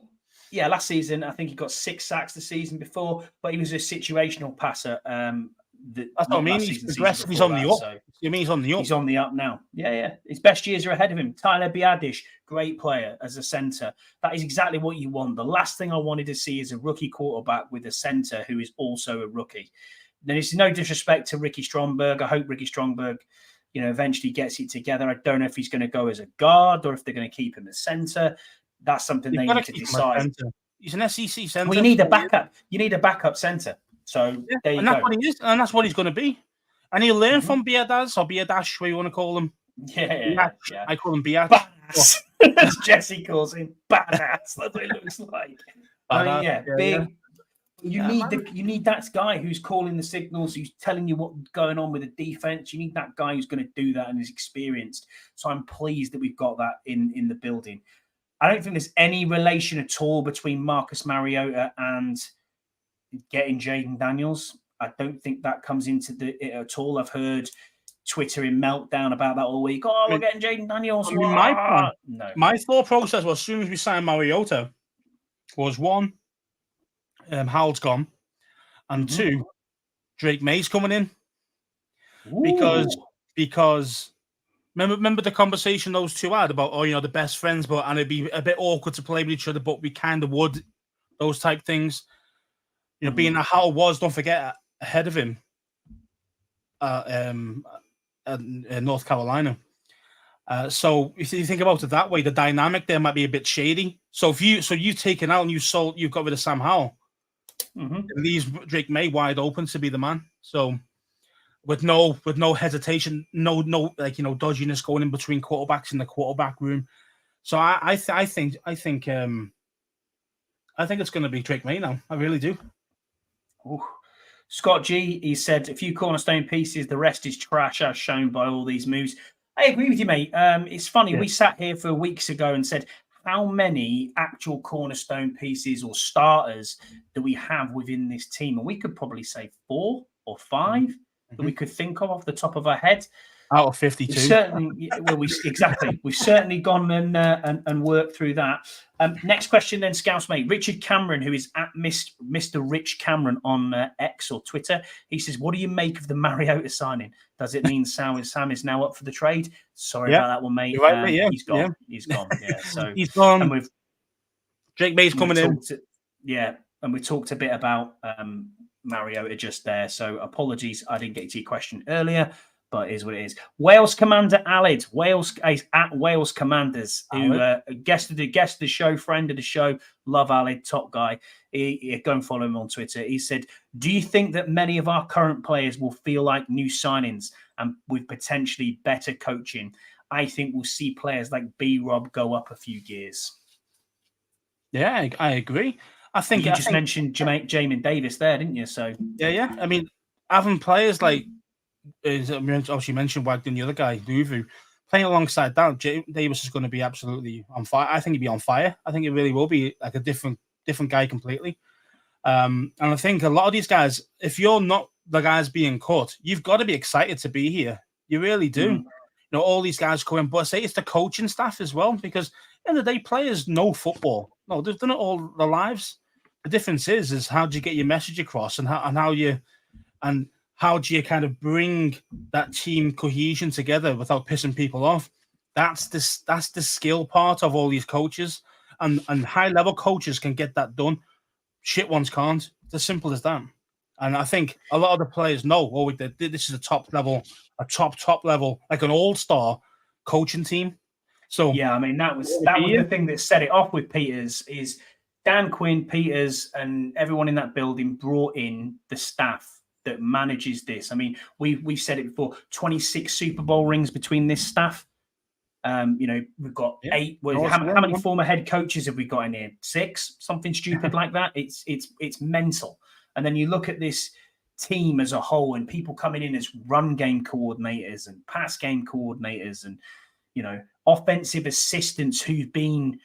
yeah, last season I think he got 6 sacks the season before, but he was a situational passer. That's what I mean. He's progressive. He's on the up. So you mean he's on the up? He's on the up now. Yeah. His best years are ahead of him. Tyler Biadasz, great player as a centre. That is exactly what you want. The last thing I wanted to see is a rookie quarterback with a centre who is also a rookie. Then it's no disrespect to Ricky Stromberg. I hope Ricky Stromberg, eventually gets it together. I don't know if he's going to go as a guard or if they're going to keep him as centre. That's something they need to decide. He's an SEC centre. We need a backup. You need a backup centre. So there you go. That's what he is, and that's what he's going to be. And he'll learn from Biadasz or Biadasz, what you want to call him. Yeah. I call him Biadasz. As Jesse calls him, badass. That's what it looks like. Big. You need that guy who's calling the signals, who's telling you what's going on with the defense. You need that guy who's going to do that and is experienced. So I'm pleased that we've got that in the building. I don't think there's any relation at all between Marcus Mariota and getting Jayden Daniels. I don't think that comes into it at all. I've heard Twitter in meltdown about that all week. We're getting Jayden Daniels. My thought process was as soon as we signed Mariota was one, Howell's gone, and two, Drake May's coming in. Ooh. Because remember the conversation those two had about the best friends, and it'd be a bit awkward to play with each other, but we kind of would, those type things. Being that Howell was, don't forget, ahead of him North Carolina. So if you think about it that way, the dynamic there might be a bit shady. So you've taken out and you've got rid of Sam Howell. It leaves Drake May wide open to be the man. So with no hesitation, no dodginess going in between quarterbacks in the quarterback room. So I think it's going to be Drake May now. I really do. Ooh. Scott G, he said, a few cornerstone pieces, the rest is trash as shown by all these moves. I agree with you, mate. It's funny. We sat here for weeks ago and said, how many actual cornerstone pieces or starters do we have within this team? And we could probably say 4 or 5 that we could think of off the top of our head. Out of 52. We've certainly gone and worked through that. Next question then, Scouse mate. Richard Cameron, who is at Mr. Rich Cameron on X or Twitter, he says, what do you make of the Mariota signing? Does it mean Sam is now up for the trade? Sorry about that one, mate. He's gone. Yeah. He's gone. Yeah, so he's gone. And Jake May's coming in. And we talked a bit about Mariota just there. So apologies, I didn't get to your question earlier. But it is what it is. Wales Commander Alid, at Wales Commanders, who guest of the show, friend of the show, love Alid, top guy. Go and follow him on Twitter. He said, do you think that many of our current players will feel like new signings and with potentially better coaching? I think we'll see players like B-Rob go up a few gears. Yeah, I agree. I think you just mentioned Jamin Davis there, didn't you? So yeah. I mean, having players like, obviously mentioned Wagner, the other guy, Luvu, playing alongside that, Davis is going to be absolutely on fire. I think he'll be on fire. I think it really will be like a different guy completely. And I think a lot of these guys, if you're not the guys being cut, you've got to be excited to be here. You really do. All these guys coming, but I say it's the coaching staff as well, because at the end of the day, players know football. No, they've done it all their lives. The difference is how do you get your message across, and how do you kind of bring that team cohesion together without pissing people off? That's the skill part of all these coaches, and high-level coaches can get that done. Shit ones can't. It's as simple as that. And I think a lot of the players know, this is a top level, like an all-star coaching team. So yeah, I mean that was the thing that set it off with Peters is Dan Quinn, Peters, and everyone in that building brought in the staff that manages this. I mean, we've said it before, 26 Super Bowl rings between this staff. We've got Yeah. 8. How many former head coaches have we got in here? 6, something stupid like that. It's mental. And then you look at this team as a whole, and people coming in as run game coordinators and pass game coordinators, and offensive assistants who've been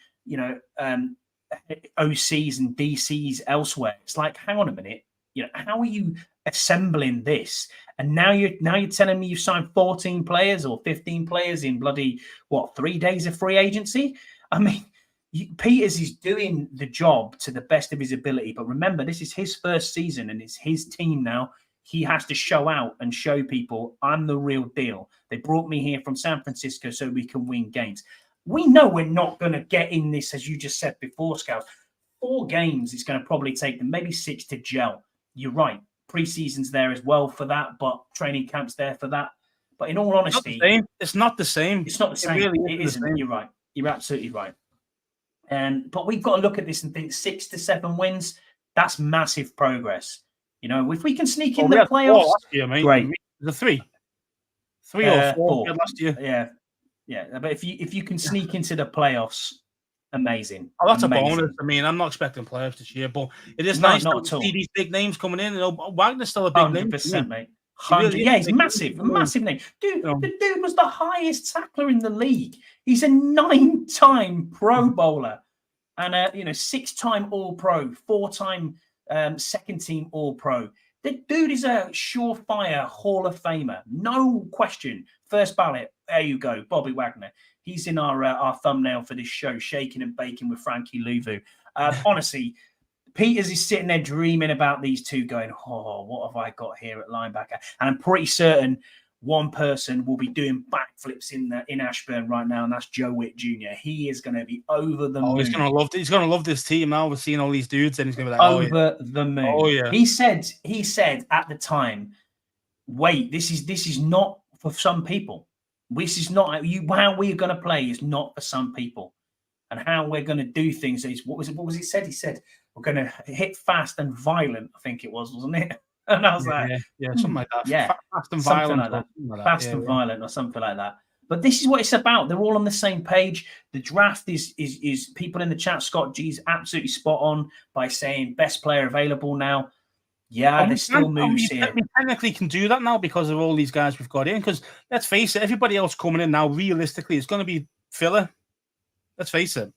OCs and DCs elsewhere. It's like, hang on a minute, how are you assembling this? And now you're telling me you've signed 14 players or 15 players in bloody 3 days of free agency? I mean, Peters is doing the job to the best of his ability, but remember, this is his first season and it's his team now. He has to show out and show people, I'm the real deal. They brought me here from San Francisco so we can win games. We know we're not going to get in this, as you just said before, Scouts. 4 games it's going to probably take them, maybe 6 to gel. You're right. Preseason's there as well for that, but training camp's there for that. But in all honesty, it's not the same. It's not the same. It isn't. You're right. You're absolutely right. But we've got to look at this and think 6 to 7 wins. That's massive progress. If we can sneak in the playoffs, last year, mate. Great. The 3 or 4 last year. Yeah. But if you can sneak into the playoffs, amazing. Oh, that's amazing. a bonus. I mean, I'm not expecting playoffs this year, but it is nice to see these big names coming in. Wagner's still a big 100%, name, mate. 100. Yeah, he's massive, a massive name. Dude, the dude was the highest tackler in the league. He's a 9-time Pro Bowler and a 6-time All-Pro, 4-time second team All-Pro. The dude is a surefire Hall of Famer, no question. First ballot. There you go, Bobby Wagner. He's in our thumbnail for this show, Shaking and Baking with Frankie Louvu. Honestly, Peters is sitting there dreaming about these two, going, "Oh, what have I got here at linebacker?" And I'm pretty certain one person will be doing backflips in Ashburn right now, and that's Joe Witt Jr. He is going to be over the moon. He's going to love this team now. We're seeing all these dudes, and he's going to be like, over the moon. Oh yeah. He said at the time, "Wait, this is not for some people. This is not how we're going to play is not for some people, and how we're going to do things is what was it said? He said we're going to hit fast and violent. I think it was, wasn't it?" And I was something like that. Yeah, fast and violent, like that. Fast and violent, or something like that. But this is what it's about. They're all on the same page. The draft is people in the chat. Scott G's absolutely spot on by saying best player available now. Yeah, there's still moves here. We technically can do that now because of all these guys we've got in. Because let's face it, everybody else coming in now, realistically, is going to be filler. Let's face it.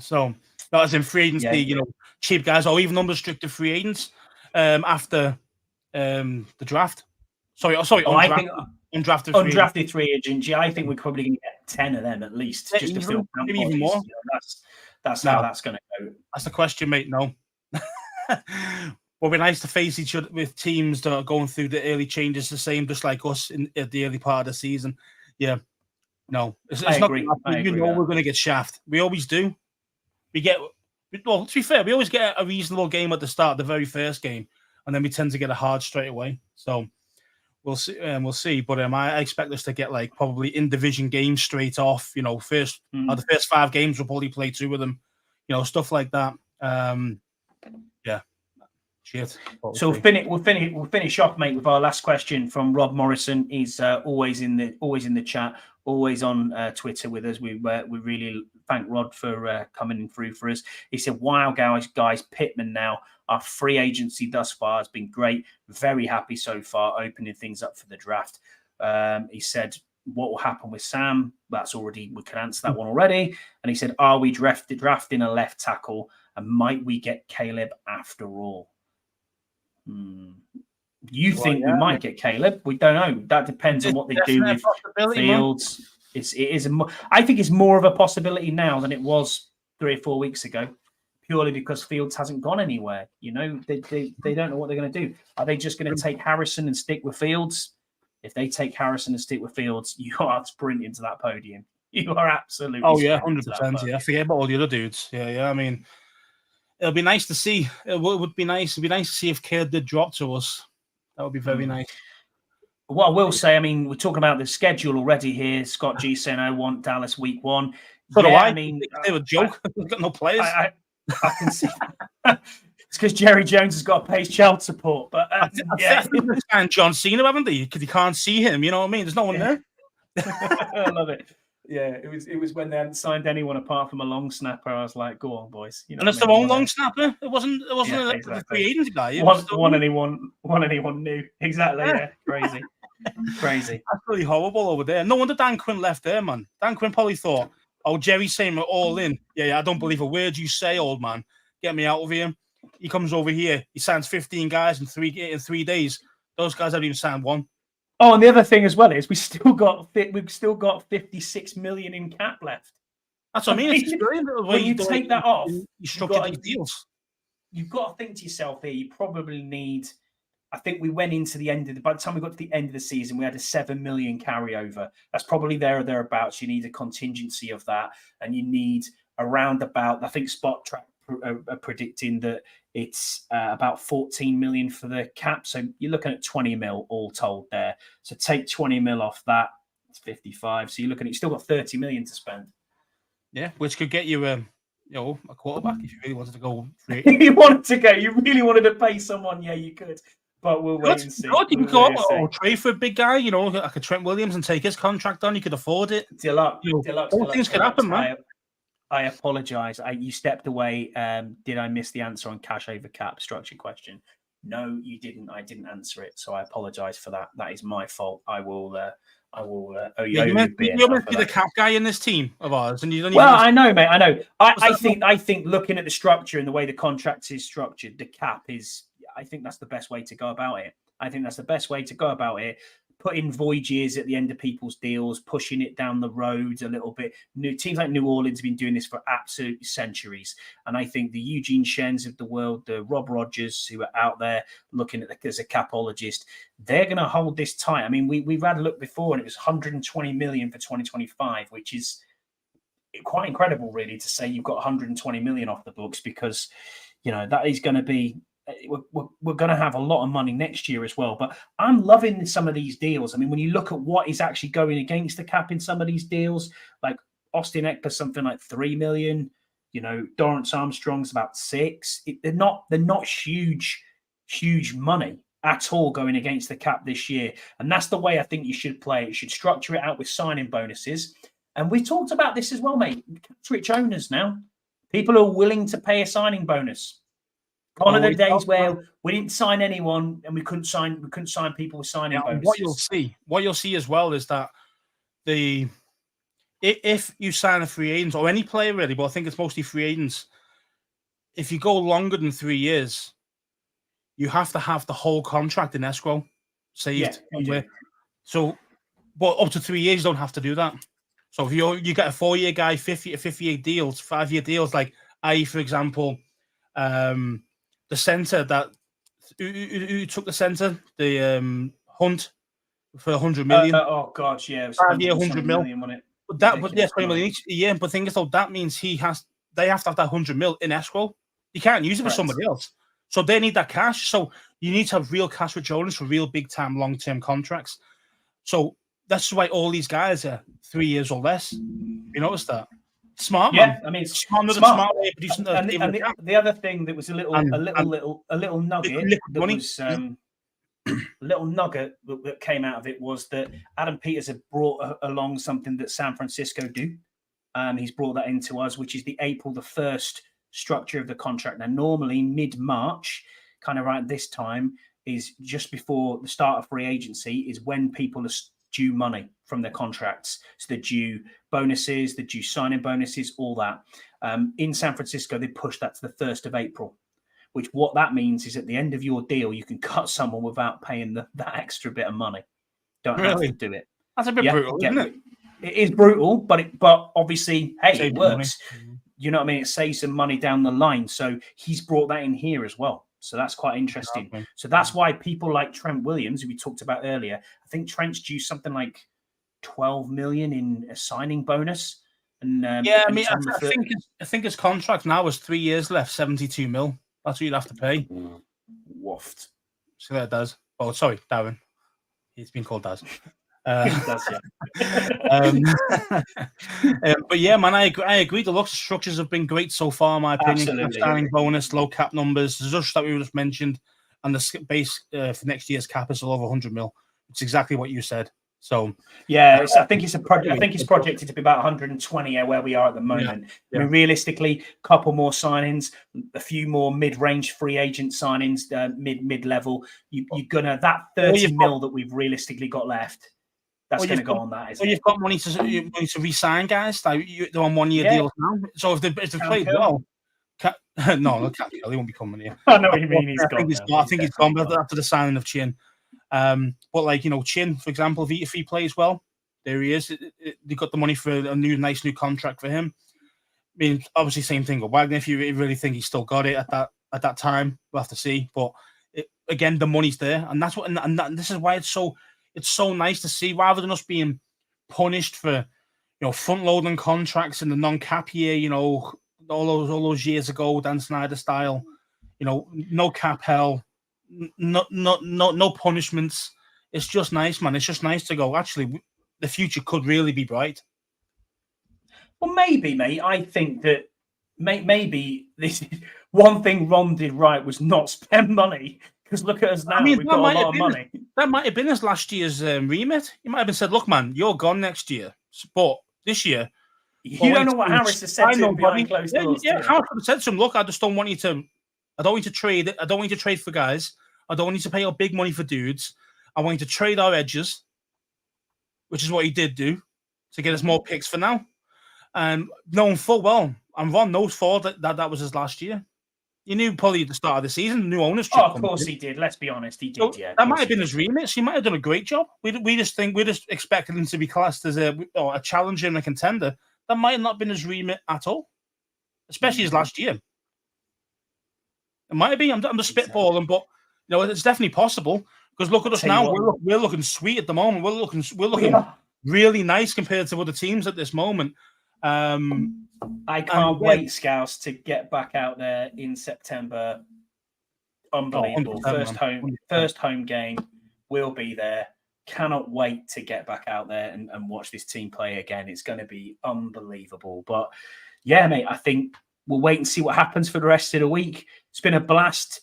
So, not as in free agency, cheap guys, or even unrestricted free agents after the draft. Undrafted free agents. Yeah, I think we're probably going to get 10 of them at least, just to fill maybe even more. That's how that's going to go. That's the question, mate. No. Well, it'd be nice to face each other with teams that are going through the early changes, the same, just like us at the early part of the season. Yeah, no, it's not. Agree. We're going to get shafted. We always do. To be fair, we always get a reasonable game at the start, the very first game, and then we tend to get a hard straight away. So we'll see. We'll see. But I expect us to get probably in division games straight off. The first 5 games we'll probably play 2 of them. Stuff like that. Yeah. Shit. So we'll finish off, mate, with our last question from Rob Morrison. He's always in the chat, always on Twitter with us. We really thank Rod for coming through for us. He said, "Wow, guys, Pittman now. Our free agency thus far has been great. Very happy so far, opening things up for the draft." He said, "What will happen with Sam?" We can answer that one already. And he said, "Are we drafting a left tackle? And might we get Caleb after all?" You think we might get Caleb? We don't know. That depends on what they do with Fields. I think it's more of a possibility now than it was 3 or 4 weeks ago, purely because Fields hasn't gone anywhere. They don't know what they're going to do. Are they just going to take Harrison and stick with Fields? If they take Harrison and stick with Fields, you are sprinting to that podium. You are absolutely. Oh yeah, 100%. Yeah, forget about all the other dudes. Yeah. I mean, it'll be nice to see. It would be nice. It'd be nice to see if Caleb did drop to us. That would be very nice. What I will say, I mean, we're talking about the schedule already here. Scott G saying, "I want Dallas week 1." So do I. I mean, they were a joke. We've got no players. I can see. It's because Jerry Jones has got to pay child support. But I think they've signed John Cena, haven't they? Because you can't see him. You know what I mean? There's no one there. I love it. Yeah, it was when they hadn't signed anyone apart from a long snapper. I was like, go on, boys. You know, And it's their own long snapper. It wasn't a free agent guy. It was anyone knew. Exactly. Yeah, crazy. Crazy. Absolutely horrible over there. No wonder Dan Quinn left there, man. Dan Quinn probably thought, oh, Jerry's saying we're all in. Yeah, I don't believe a word you say, old man. Get me out of here. He comes over here. He signs 15 guys in 3 days. Those guys haven't even signed one. Oh, and the other thing as well is we've still got 56 million in cap left. That's what I mean. It's brilliant. When you take that off, you structure these deals. You've got to think to yourself here, you probably need. I think we went into the end of by the time we got to the end of the season, we had a 7 million carryover. That's probably there or thereabouts. You need a contingency of that, and you need around about. I think Spot Track are predicting that it's about 14 million for the cap. So you're looking at 20 mil all told there. So take 20 mil off that, it's 55. So you're looking at, you still got 30 million to spend. Yeah, which could get you a quarterback if you really wanted to go free. You really wanted to pay someone, yeah, you could. But we'll wait and see. You can go or trade for a big guy, like a Trent Williams, and take his contract on. You could afford it. Deluxe. All things could happen, man. I apologize. You stepped away. Did I miss the answer on cash over cap structure question? No, you didn't. I didn't answer it, so I apologize for that. That is my fault. I will. You're meant to be the cap guy in this team of ours, and you don't. I know, mate. I know. I think looking at the structure and the way the contract is structured, the cap is. I think that's the best way to go about it. Putting void years at the end of people's deals, pushing it down the road a little bit. Teams like New Orleans have been doing this for absolute centuries. And I think the Eugene Shens of the world, the Rob Rogers, who are out there looking at as a capologist, they're going to hold this tight. I mean, we've had a look before and it was 120 million for 2025, which is quite incredible, really, to say you've got 120 million off the books because, that is going to be, we're going to have a lot of money next year as well. But I'm loving some of these deals. I mean, when you look at what is actually going against the cap in some of these deals, like Austin Eckler, something like 3 million, Dorrance Armstrong's about 6. They're not huge money at all going against the cap this year. And that's the way I think you should play it. You should structure it out with signing bonuses. And we talked about this as well, mate. Rich owners now. People are willing to pay a signing bonus. Gone are the days where we didn't sign anyone and we couldn't sign people with signing bonuses. What you'll see as well is that if you sign a free agent or any player really, but I think it's mostly free agents, if you go longer than 3 years, you have to have the whole contract in escrow saved. Yeah, so, but up to 3 years, you don't have to do that. So if you get a 4-year guy, 50-year deals, 5-year deals, like i.e., for example, the center that who took the center, the Hunt for 100 million. Oh God, yeah, it was 5-year 100 million, wasn't it? But 20 million each year. But the thing is, though, that means they have to have that 100 mil in escrow. You can't use it for somebody else, so they need that cash. So you need to have real cash withdrawals for real big time, long term contracts. So that's why all these guys are 3 years or less. You notice that? Smart, yeah. Man. I mean, it's smart way of producing the other thing that was a little nugget that came out of it was that Adam Peters had brought along something that San Francisco do. He's brought that into us, which is the April the 1st structure of the contract. Now, normally mid-March, kind of right this time, is just before the start of free agency, is when people are due money from their contracts. So they're due bonuses, they're due signing bonuses, all that. In San Francisco, they pushed that to the 1st of April, which what that means is at the end of your deal, you can cut someone without paying that extra bit of money. Don't have to do it. That's a bit brutal, isn't it? It is brutal, but obviously, hey, it works. You know what I mean? It saves some money down the line. So he's brought that in here as well. So that's quite interesting. Exactly. So that's why people like Trent Williams, who we talked about earlier, I think Trent's due something like 12 million in a signing bonus. And I think his contract now is 3 years left, 72 mil. That's what you'd have to pay. Waft. So that does. Oh, sorry, Darren. He's been called Daz. But yeah, man, I agree. The looks structures have been great so far, in my opinion. Signing bonus, low cap numbers, the rush that we just mentioned, and the base for next year's cap is over 100 mil. It's exactly what you said. So yeah, I think it's a project. I think it's projected to be about 120 where we are at the moment. Yeah. I mean, realistically, a couple more signings, a few more mid-range free agent signings, mid-level. You're gonna that 30 mil that we've realistically got left. That's going to go on that. You've got money to re-sign guys. They're on 1-year deals now. So if they played well, no, he won't be coming here. I know what you mean. He's gone. I think he's gone after the signing of Chin. But like Chin, for example, if he plays well, there he is. They got the money for a nice new contract for him. I mean, obviously, same thing with Wagner. If you really think he's still got it at that time, we'll have to see. But again, the money's there, and that's what. And this is why it's so nice to see, rather than us being punished for front loading contracts in the non-cap year. All those years ago, Dan Snyder style. No cap hell. No punishments. It's just nice, man. It's just nice to go. Actually, the future could really be bright. Well, maybe, mate. I think that maybe this is one thing Ron did right was not spend money. Because look at us now. We've got a lot of money. That might have been his last year's remit. He might have been said, "Look, man, you're gone next year, but this year." You don't know what Harris has said to him behind closed doors. Yeah, Harris said to him, "Look, I just don't want you to. I don't want you to trade. I don't want you to trade for guys. I don't want you to pay out big money for dudes. I want you to trade our edges," which is what he did do to get us more picks for now. And knowing full well, and Ron knows full that was his last year. You knew probably at the start of the season, the new ownership. Oh, of course he did. Let's be honest, he did. Yeah, that might have been his remit. So he might have done a great job. We just expected him to be classed as a challenger and a contender. That might have not been his remit at all, especially his last year. It might be. I'm just spitballing, but it's definitely possible. Because look at us now. We're looking sweet at the moment. We're looking really nice compared to other teams at this moment. I can't wait, Scouts, to get back out there in September. Unbelievable. First home game. We'll be there. Cannot wait to get back out there and watch this team play again. It's going to be unbelievable. But yeah, mate, I think we'll wait and see what happens for the rest of the week. It's been a blast.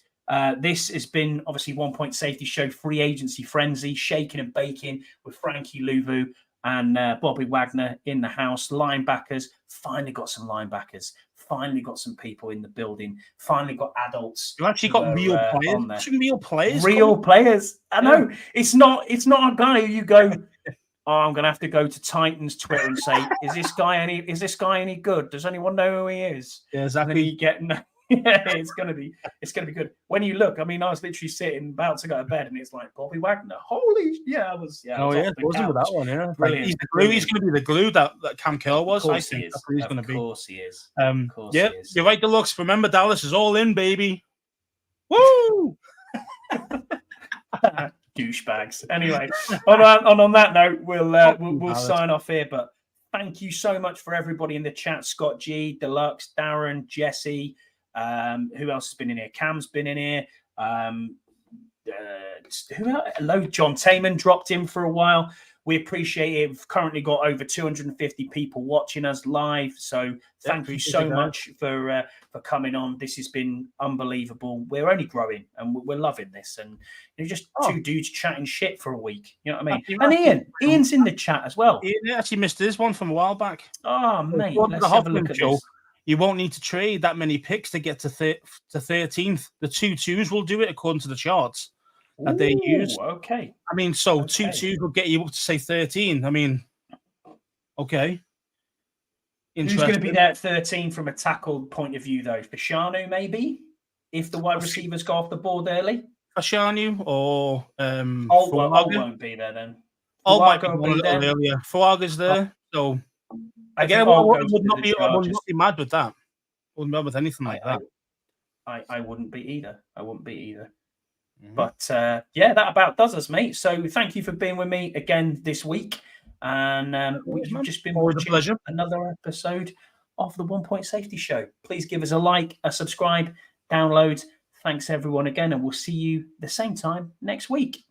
This has been obviously 1 Point Safety Show, free agency frenzy, shaking and baking with Frankie Louvu and Bobby Wagner in the house. Linebackers, finally got some linebackers. Finally got some people in the building. Finally got adults. You actually got real players. Real players. Real players. I know. It's not a guy who you go, "Oh, I'm gonna have to go to Titans Twitter and say, is this guy any good? Does anyone know who he is?" Yeah, exactly. And you get yeah, it's gonna be good. When you look, I mean, I was literally sitting about to go to bed, and it's like Bobby Wagner. Holy, yeah, I was. Yeah, wasn't with that one. Yeah, brilliant. He's the glue. He's going to be the glue that Cam Curl was. I think that's what he's going to be. Of course he is. Yeah, you're right, Deluxe. Remember, Dallas is all in, baby. Woo! Douchebags. Anyway, on that note, we'll sign off here. But thank you so much for everybody in the chat: Scott G, Deluxe, Darren, Jesse. Who else has been in here? Cam's been in here. Who else? John Taman dropped in for a while. We appreciate it. We've currently got over 250 people watching us live. So thank you so much for coming on. This has been unbelievable. We're only growing and we're loving this. And just two dudes chatting shit for a week. You know what I mean? And Ian's in the chat as well. Ian actually missed his one from a while back. Oh, mate. Let's have a look at this. You won't need to trade that many picks to get to 13th. The 2-2s will do it according to the charts that they use. Okay. I mean, so 2-2s will get you up to say 13. I mean, okay. Who's going to be there at 13 from a tackle point of view, though? Fashanu, maybe? If the wide receivers go off the board early? Fashanu or Alt won't be there then. Alt might be a little earlier. Fuaga's there, so... Again, I would not be mad with that. I wouldn't be mad with anything like that. I wouldn't be either. Mm-hmm. But yeah, that about does us, mate. So thank you for being with me again this week. And we've just been watching another episode of the 1 Point Safety Show. Please give us a like, a subscribe, download. Thanks everyone again, and we'll see you the same time next week.